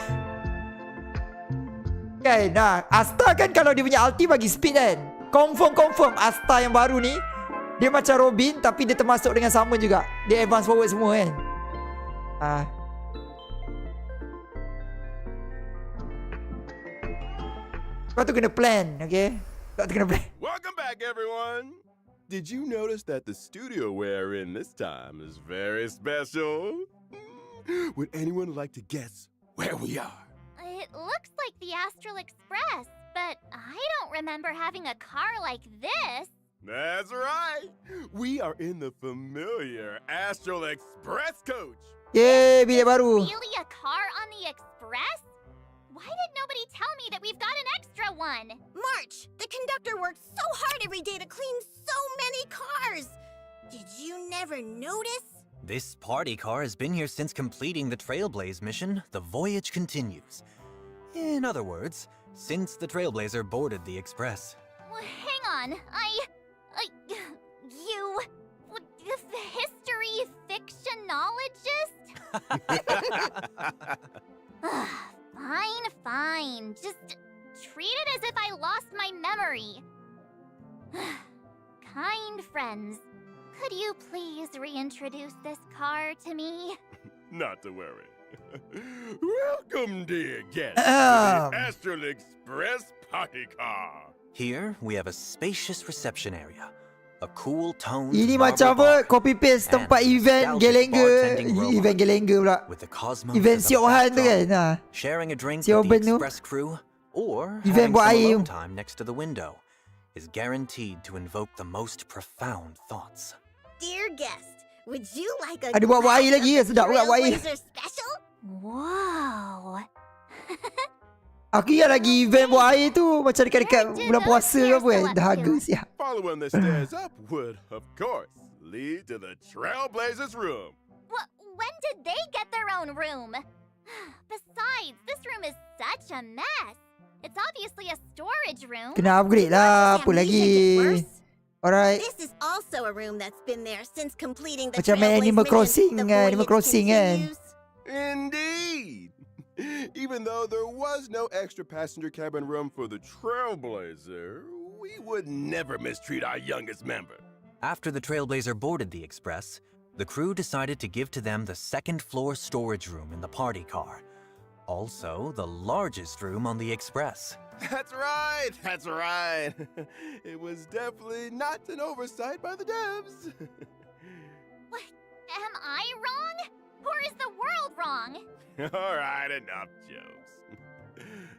Kan? Nah, Asta kan kalau dia punya ulti bagi speed kan. Confirm Asta yang baru ni dia macam Robin tapi dia termasuk dengan sama juga. Dia advance forward semua kan. Kau tu kena plan, okay? Kau tu kena plan. Welcome back, everyone. Did you notice that the studio we're in this time is very special? Would anyone like to guess where we are? It looks like the Astral Express, but I don't remember having a car like this. That's right. We are in the familiar Astral Express coach. Yeay, bilik baru. Really a car on the Express? Why did nobody tell me that we've got an extra one? March, the conductor works so hard every day to clean so many cars. Did you never notice? This party car has been here since completing the Trailblaze mission. The voyage continues. In other words, since the Trailblazer boarded the Express. Well, hang on, you... the history fictionologist? Fine. Just treat it as if I lost my memory. Kind friends, could you please reintroduce this car to me? Not to worry. Welcome, dear guests, to the Astral Express party car. Here, we have a spacious reception area, a cool toned Ini macam apa? Copy paste tempat event Gelengga pula. Event Siok Han tu kan. Sharing a drink Siok with Ben the tu. Express crew, or Event having buat some air alone tu. time next to the window is guaranteed to invoke the most profound thoughts. Dear guest, would you like a Ada buat glass air lagi of ya, sedap juga buat air. Trailblazer special? Wow. Aku ingat lagi event buat air tu macam dekat-dekat bulan puasa ke apa kan. Dahaga siap. Following the stairs up would, of course, lead to the Trailblazers room. When did they get their own room? Besides, this room is such a mess. It's obviously a storage room. Kena upgrade lah, apa lagi. Alright. This is also a room that's been there since completing the Macam main Trailblaze Animal mission. Crossing The kan, Animal voyage Crossing kan. continues. Indeed. Even though there was no extra passenger cabin room for the Trailblazer, we would never mistreat our youngest member. After the Trailblazer boarded the Express, the crew decided to give to them the second-floor storage room in the party car. Also, the largest room on the Express. That's right. It was definitely not an oversight by the devs. What? Am I wrong? Or is the world wrong? All right, enough jokes.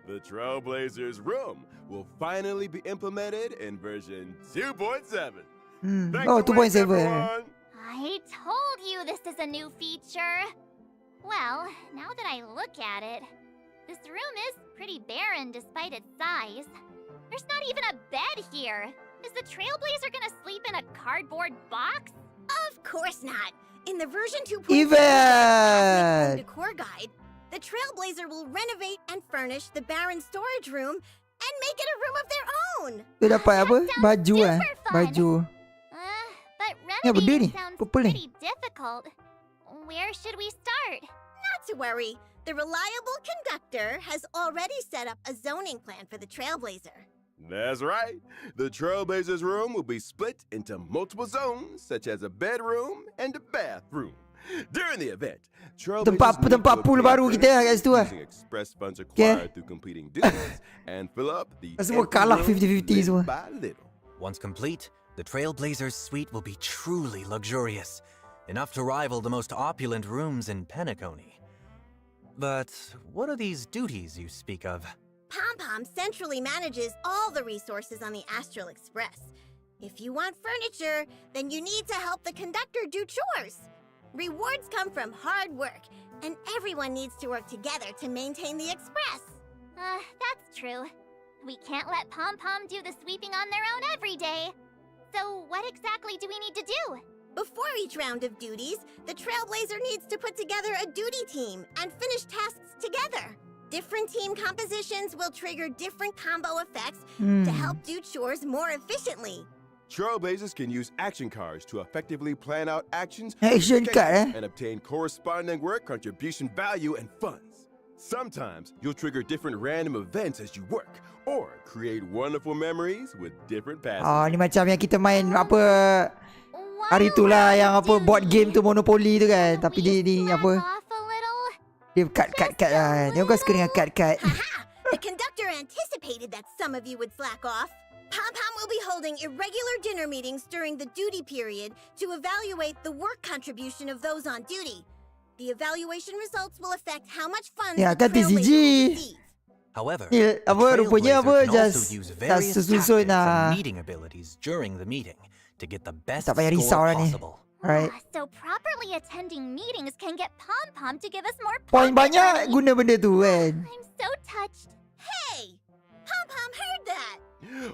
The Trailblazers room will finally be implemented in version 2.7. Thanks Oh, a bunch, 2.7. everyone. I told you this is a new feature. Well, now that I look at it, this room is pretty barren despite its size. There's not even a bed here. Is the Trailblazer gonna sleep in a cardboard box? Of course not. In the version 2.7 Event. decor guide, the Trailblazer will renovate and furnish the barren storage room and make it a room of their own. Tu dapat apa? That sounds Baju super fun. Baju. But Ya, benda renovating ni. sounds Purple ni. pretty difficult. Where should we start? Not to worry. The reliable conductor has already set up a zoning plan for the Trailblazer. That's right. The Trailblazers room will be split into multiple zones, such as a bedroom and a bathroom. During the event, Tempat pool baru kita kat situ lah. using express funds acquired through completing duties and fill up the Semua empty kalah rooms 50-50 little semua. by little. Once complete, the Trailblazers suite will be truly luxurious, enough to rival the most opulent rooms in Penacony. But what are these duties you speak of? Pom-Pom centrally manages all the resources on the Astral Express. If you want furniture, then you need to help the conductor do chores. Rewards come from hard work, and everyone needs to work together to maintain the Express. That's true. We can't let Pom-Pom do the sweeping on their own every day. So what exactly do we need to do? Before each round of duties, the Trailblazer needs to put together a duty team and finish tasks together. Different team compositions will trigger different combo effects to help do chores more efficiently. Trailblazers can use action cards to effectively plan out actions, Action card, and obtain corresponding work contribution value and funds. Sometimes you'll trigger different random events as you work, or create wonderful memories with different paths. Oh, ni macam yang kita main apa While hari tu lah we're yang apa doing board game tu it, Monopoly tu kan. can Tapi we dia ni slack apa off a little? dia cut lah. Dia kau suka dengan cut. Haha! The conductor anticipated that some of you would slack off. Pom-Pom will be holding irregular dinner meetings during the duty period to evaluate the work contribution of those on duty. The evaluation results will affect how much funds Ya, the kan TCG. Trailblazers will receive. However, Ni the apa rupanya Trailblazer apa can just also use tak various susun tactics lah. and meeting abilities during the meeting to get the best Tak payah risau score lah ni. possible. Alright. So properly attending meetings can get Pom-Pom to give us more Poin pocket banyak money. guna benda tu kan. I'm so touched. Hey! Pom-Pom heard that!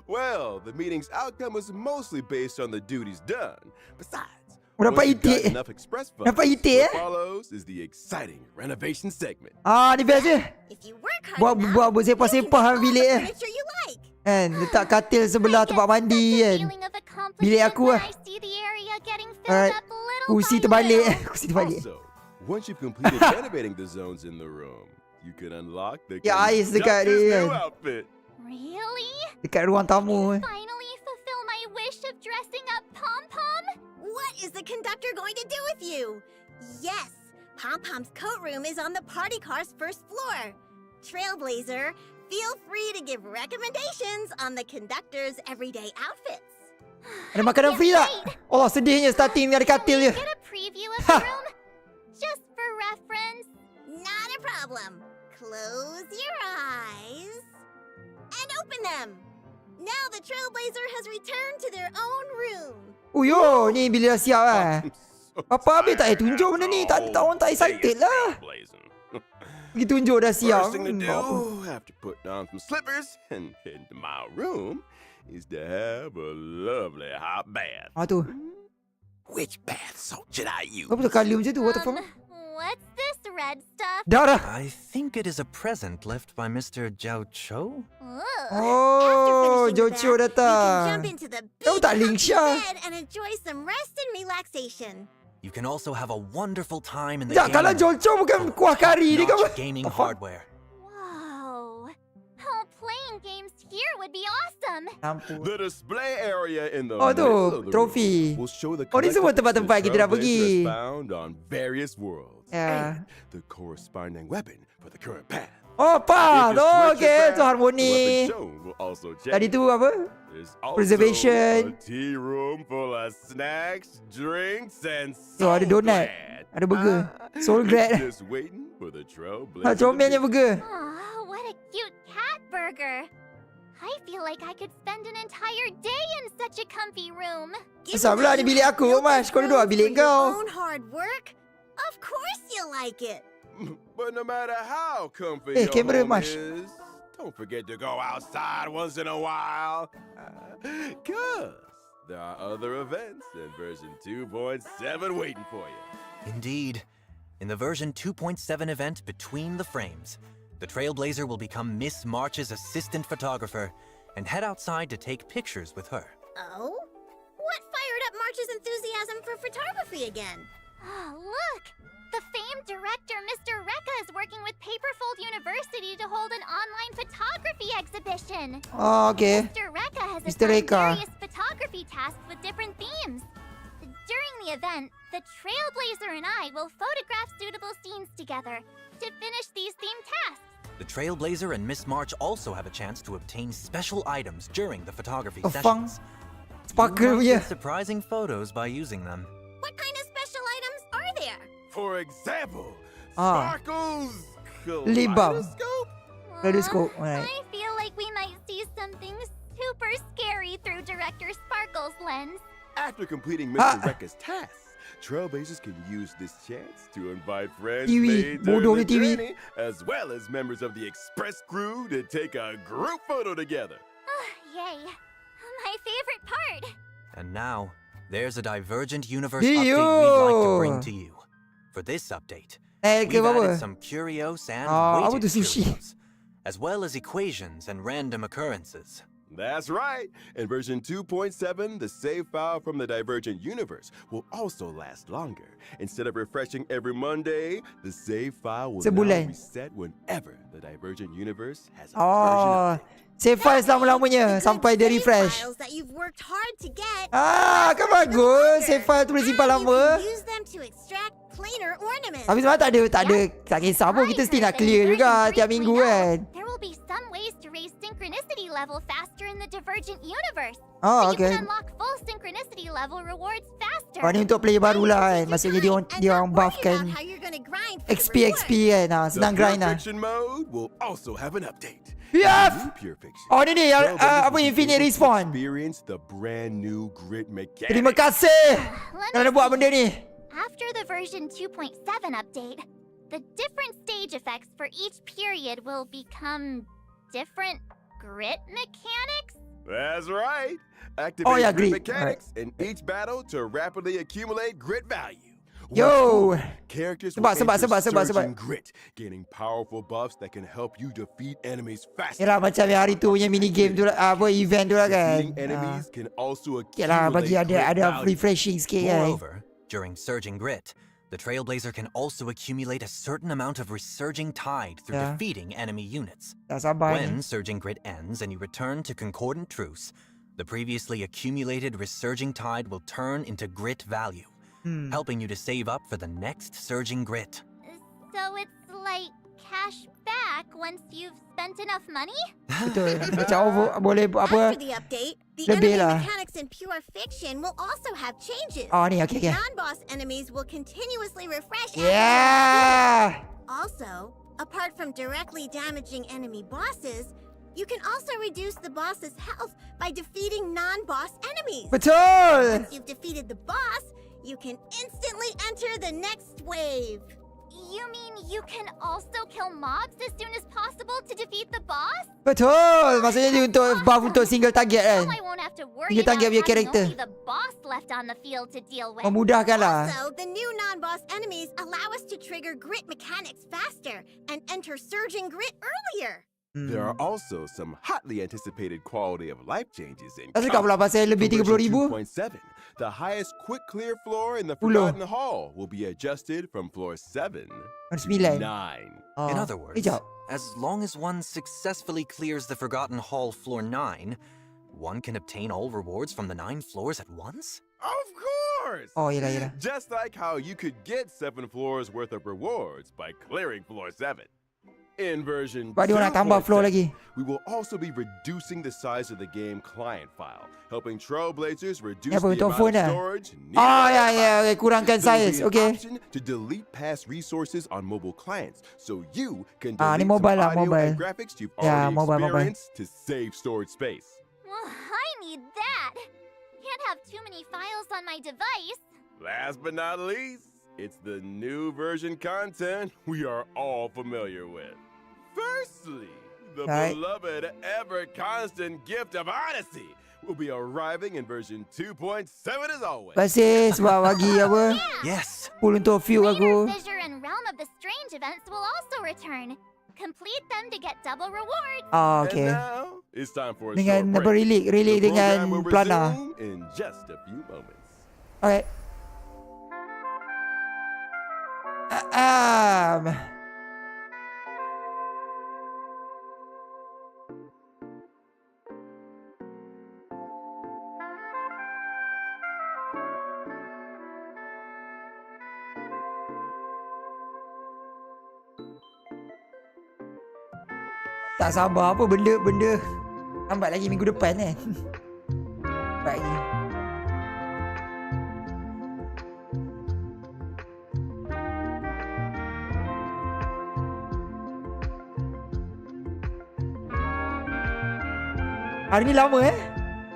Well, the meeting's outcome was mostly based on the duties done. Besides, Dapat once you've itik. got enough express funds, Dapat itik, what follows is the exciting renovation segment. Ni best je. If you work hard Buat enough, you can sepah-sepah get all bilik the eh. furniture you like. Kan, letak katil sebelah tempat mandi kan. Feeling of Bilik accomplishment aku when lah. I see the area getting filled Alright. up little Kursi by terbalik. little. Kursi terbalik. Also, once you've completed renovating the zones in the room, you can unlock the Ya, ais dekat conductor's dia new kan. outfit. Really? Dekat ruang tamu. Finally fulfill my wish of dressing up Pom-Pom? What is the conductor going to do with you? Yes, Pom-Pom's coat room is on the party car's first floor. Trailblazer, feel free to give recommendations on the conductor's everyday outfits. Ada makanan free tak? Oh, sedihnya starting ni ada katil je. Get a preview of the room? Just for reference. Not a problem. Close your eyes and open them. Now the Trailblazer has returned to their own room. Uyo, ni bila dah siap lah. So Apa habis tak payah tired tunjuk benda ni. Tak after orang tak all excited day lah. trailblazing. Pergi tunjuk dah siap. First thing to Buat apa? do after putting on some slippers and heading to my room is to have a lovely hot bath. Tu. Which bath salt should I use? Apa tu kali macam tu? What the fuck? What's this red stuff? Dah. I think it is a present left by Mr. Jiao Cho. Ugh. Oh, After finishing the Jojo bath, you can jump datang. into the Kamu big tak link comfy Syah. bed and enjoy some rest and relaxation. You can also have a wonderful time in the Tak, kalau game Jojo bukan kuah kari ni kau. top-notch gaming The fuck? hardware. Whoa. Oh, playing games here would be awesome. Ampun. The display area in the Oh, tu, middle of the trofi. room will show the Oh, ni semua collectibles tempat-tempat the kita dah Trailblazer pergi. has found on various worlds Ya. and the corresponding weapon for the current path. Oh, If pas. you Oh, switch your okay. path, Tu the harmoni. weapon shown will also change. Tadi tu apa? There's also Preservation. a tea room full of snacks, drinks, and Oh, ada soul donut. bread. Ada burger. Soul bread. Just waiting for the Trailblazer. to Comelnya be- burger. Oh, what a cute cat burger. I feel like I could spend an entire day in such a comfy room. Asal pula ni bilik aku, Mas. Kau duduk kat bilik For your kau. own hard work? Of course you'll like it. But no matter how comfy Eh, your kamera, home Mas. is, don't forget to go outside once in a while. Cause there are other events in version 2.7 waiting for you. Indeed. In the version 2.7 event Between the Frames, the Trailblazer will become Miss March's assistant photographer and head outside to take pictures with her. Oh? What fired up March's enthusiasm for photography again? Oh, look! The famed director Mr. Rekka is working with Paperfold University to hold an online photography exhibition. Oh, okay. Mr. Rekka has Mr. assigned Rekka. various photography tasks with different themes. During the event, the Trailblazer and I will photograph suitable scenes together to finish these themed tasks. The Trailblazer and Miss March also have a chance to obtain special items during the photography Oh, fun. sessions. Sparkle You might punya. get surprising photos by using them. What kind of special items are there? For example, Ah. Sparkle's Lip balm. kaleidoscope. Kaleidoscope, alright. I feel like we might see something super scary through Director Sparkle's lens. After completing Ah. Mr. Rekka's tasks, Trailblazers can use this chance to invite friends TV, made bodoh during the ni TV. journey, as well as members of the express crew to take a group photo together. Yay. My favorite part. And now, there's a Divergent Universe Dio. update we'd like to bring to you. For this update, Ke we've apa? added some curios and Ah, apa weighted tu, sushi? curios, as well as equations and random occurrences. That's right. In version 2.7, the save file from the Divergent universe will also last longer. Instead of refreshing every Monday, the save file will now Sebulan. reset whenever the Divergent universe has a version Oh, update. save file selama-lamanya sampai dia refresh. Files that you've worked hard to get. Ah, kan bagus. Save file tu boleh simpan And you lama. can use them to extract planar ornaments. Tapi sebenarnya tak kisah pun. Kita still nak clear juga tiap minggu kan. There will be some ways to raise synchronicity level faster in the Divergent universe. Oh, so you okay. can unlock full synchronicity level rewards faster. Oh, ni untuk player baru lah kan. Maksudnya dia orang buffkan XP kan. Senang The grind Pure lah. Fiction mode will also have an update. Yes! In Pure Fiction, Oh, ni yang Trailblazers apa will be Infinite able to Respawn. Experience the brand new grid mechanics. Terima kasih. Let Kerana me buat see. benda ni. After the version 2.7 update, the different stage effects for each period will become different grit mechanics? That's right. Activate Oh, yeah, grid grid. mechanics in each battle to rapidly accumulate grit value. Yo. What's cool, characters will Sebab. enter surging grit, gaining powerful buffs that can help you defeat enemies faster. Yalah macam yang hari tu punya mini game tu lah, apa event tu lah kan. Defeating enemies can also Yalah bagi accumulate grit ada value. refreshing sikit kan. Moreover, during Surging Grit, the Trailblazer can also accumulate a certain amount of resurging tide through Yeah. defeating enemy units. Tak sabar ni. When Surging Grit ends and you return to Concordant Truce, the previously accumulated resurging tide will turn into grit value, helping you to save up for the next Surging Grit. So it's like cash back once you've spent enough money? Betul. Macam boleh apa. After the update, the Lebih enemy lah. mechanics in Pure Fiction will also have changes. Oh ni okay. Non-boss enemies will continuously refresh. Yeah. Also, apart from directly damaging enemy bosses, you can also reduce the boss's health by defeating non-boss enemies. Betul. Once you've defeated the boss, you can instantly enter the next wave. You mean you can also kill mobs as soon as possible to defeat the boss? Betul. Maksudnya dia untuk buff untuk single target kan. Now I won't have to worry Single about target punya having character. only the boss left on the field to deal with. Memudahkan lah. Also, the new non-boss enemies allow us to trigger grit mechanics faster and enter surging grit earlier. There are also some hotly anticipated quality of life changes in Tak cakap pula pasal lebih For version 30,000. 2.7, the highest quick clear floor in the 10. Forgotten Hall will be adjusted from floor 7 to 9. 9. Oh. In other words, Sekejap. as long as one successfully clears the Forgotten Hall floor 9, one can obtain all rewards from the 9 floors at once? Of course! Oh yelah. Just like how you could get 7 floors worth of rewards by clearing floor 7. In version Sebab dia orang nak tambah floor 2.7, lagi. we will also be reducing the size of the game client file, helping Trailblazers reduce Apa, the untuk amount phone of dah? storage needed Oh on ya the ya, file. okay. Kurangkan There will size. be an Okay. option to delete past resources on mobile clients, so you can Ah, ni delete mobile some lah, audio mobile. and graphics you've Ya, already mobile. experienced to save storage space. Well, I need that. Can't have too many files on my device. Last but not least, it's the new version content we are all familiar with. Firstly, the Right. beloved ever-constant gift of Odyssey will be arriving in version 2.7 as always. Terima kasih sebab bagi apa. Yes! Full untuk view Later, aku. Fissure and Realm of the Strange events will also return. Complete them to get double rewards. Oh, And okay. now, it's time for a Dengan short apa break. relate The dengan program will Plana. resume in just a few moments. Alright. Tak sabar apa benda-benda. Lambat lagi minggu depan kan. Lambat lagi. Hari ni lama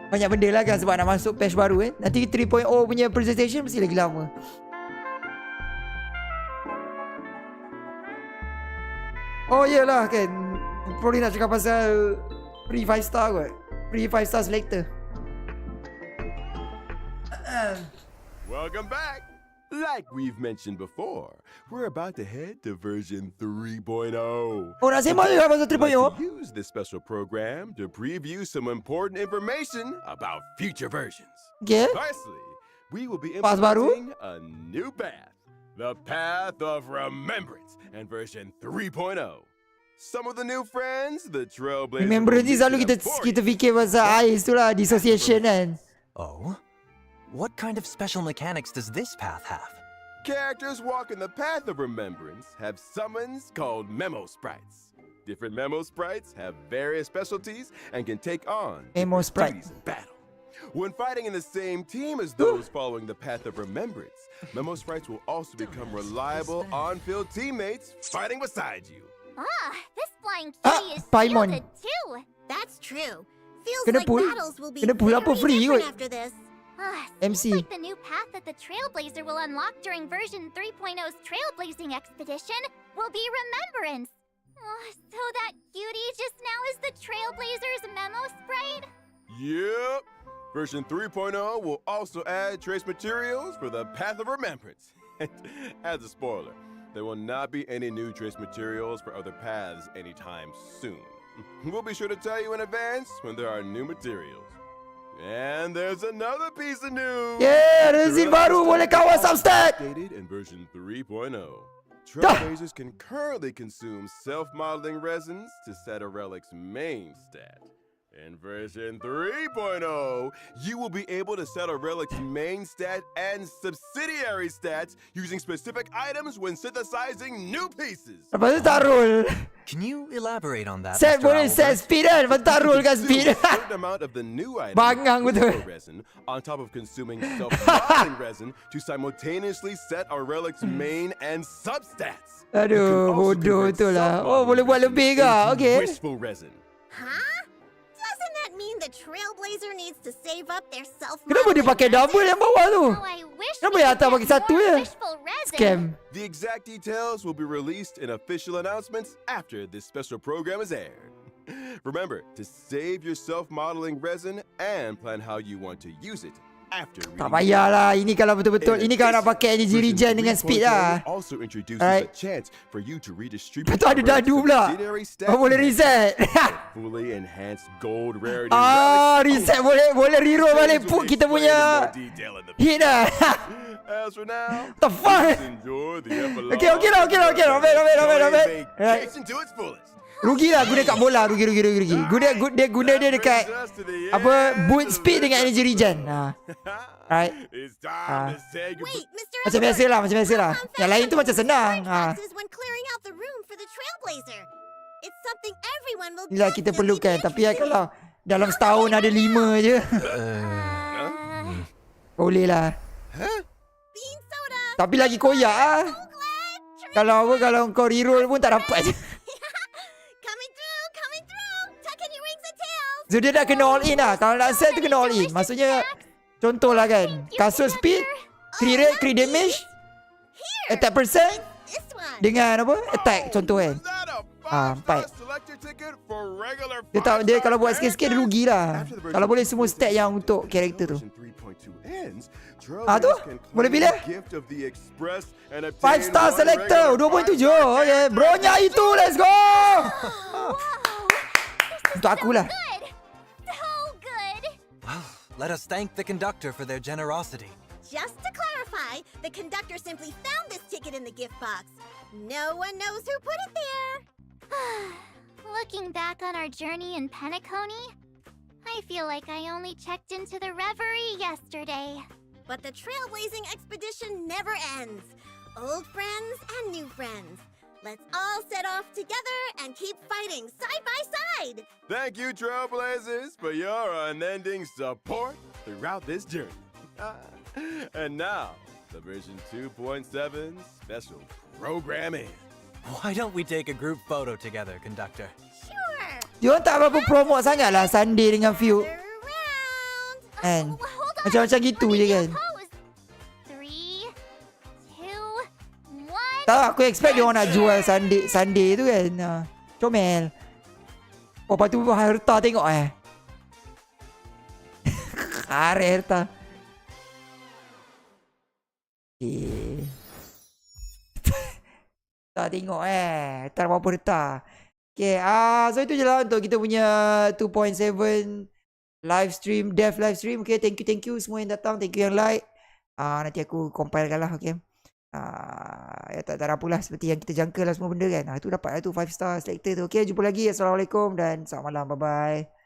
Banyak benda lah kan sebab nak masuk patch baru Nanti 3.0 punya presentation mesti lagi lama. Oh iyalah kan. Probably nak cakap pasal free 5 star kot. Free 5 star selector. Welcome back. Like we've mentioned before, we're about to head to version 3.0. Oh, nak sembang juga pasal We'd like 3.0. to use this special program to preview some important information about future versions. Okay. Firstly, we will be Pas baru. implementing a new path, the Path of Remembrance, and version 3.0. Some of the new friends, the Trailblazers. Remember ni selalu kita fikir pasal AIS tu lah, dissociation kan. Oh? What kind of special mechanics does this path have? Characters walking the Path of Remembrance have summons called Memo Sprites. Different Memo Sprites have various specialties and can take on Memo different Sprite. duties in battle. When fighting in the same team as those following the Path of Remembrance, Memo Sprites will also become reliable on-field teammates fighting beside you. This flying kitty is Paimon. shielded too. That's true. Feels Kena like pull- battles will be kena pull apa very free different kot. after this. Seems MC. like the new path that the Trailblazer will unlock during version 3.0's Trailblazing expedition will be Remembrance. So that cutie just now is the Trailblazer's Memo Sprite? Yep. Version 3.0 will also add trace materials for the Path of Remembrance. As a spoiler, there will not be any new trace materials for other paths anytime soon. We'll be sure to tell you in advance when there are new materials. And there's another piece of news. Yeah, rezim baru boleh kawal substat. Updated in version 3.0. Trailblazers can currently consume self-modeling resins to set a relic's main stat. In version 3.0, you will be able to set a relic's main stat and subsidiary stats using specific items when synthesizing new pieces. Lepas tu tak roll. Can you elaborate on that, Set Mr. boleh set Owlbear? speed kan. Lepas tu tak roll kat speed. Consume a certain amount of the new item Bangang betul. resin on top of consuming self-modeling resin to simultaneously set a relic's main and substats. You can Aduh, also bodoh convert tu lah. Oh, self-modeling boleh buat resin lebih ke? into Okay. wishful resin. Huh? Doesn't that mean the Trailblazer needs to save up their self-modeling Kenapa dia pakai double yang bawah tu? Oh, I wish Kenapa we yang could atas get bagi satu more je? wishful resin. Scam. The exact details will be released in official announcements after this special program is aired. Remember to save your self-modeling resin and plan how you want to use it after Tak reading. payahlah. Ini kalau betul-betul. Ini kalau nak pakai energy regen dengan speed lah. Also introduces Alright. a chance for you to redistribute Lepas tu ada dadu pula. Oh, boleh reset. fully enhanced gold rarity. Reset boleh reroll balik pun kita punya hit dah. As for now, The fuck? please enjoy the epilogue. Okay lah. Not bad. Right. Vacation to its fullest. Rugi lah guna kat bola. Rugi. Guna dia dekat apa boot speed dengan energy regen. Right. It's time to say Wait, goodbye. Mr. Macam biasa lah. Yang lain tu macam senang. Practices when clearing out the room for the Trailblazer. It's something everyone will Inilah kita definitely perlukan. be Tapi ya interested in. kalau dalam setahun ada 5 je. Boleh lah. Bean soda. Tapi lagi koyak lah. Kalau kau reroll pun tak dapat je. Coming through. Tuck in your wings and tails. So dia dah kena all in lah. Kalau nak set tu kena all in. Maksudnya contoh lah kan. Kasut speed, crit rate, crit damage, attack percent This one. dengan apa? Attack contoh kan. Is that a empat. five-star selector ticket for regular Dia kalau buat five-star sikit-sikit dia rugi lah. After the Kalau boleh version semua stat yang untuk karakter tu. version 3.2 ends, Tu Trailblazers can boleh claim pilih. the gift of the express and obtain 5-star one selector regular 2.7. five-star Okay, bronya itu, let's go. Untuk aku lah. Good. So good. Well, let us thank the conductor for their generosity. Just to clarify, the conductor simply found this ticket in the gift box. No one knows who put it there. Looking back on our journey in Penacony, I feel like I only checked into the Reverie yesterday. But the trailblazing expedition never ends. Old friends and new friends. Let's all set off together and keep fighting side by side. Thank you, Trailblazers, for your unending support throughout this journey. And now, the version 2.7 special programming. Why don't we take a group photo together, conductor? Sure. Dia orang tak berapa promote sangat lah Sunday dengan Fugue. Around. Kan? Hold on. Macam-macam gitu Let me je do a kan. pose. 3, 2, 1. Tak, aku expect dia orang nak jual Sunday tu kan. Comel. Oh, lepas tu Harta tengok Are Harta. Okay. Tak tengok tak apa-apa retak. Okay, so itu je lah untuk kita punya 2.7 livestream, dev livestream. Okay, thank you semua yang datang, thank you yang like. Nanti aku compilekan lah, okay. Tak ada apalah, seperti yang kita jangka lah semua benda kan. Itu dapat lah tu 5 star selector tu. Okay, jumpa lagi. Assalamualaikum dan selamat malam. Bye-bye.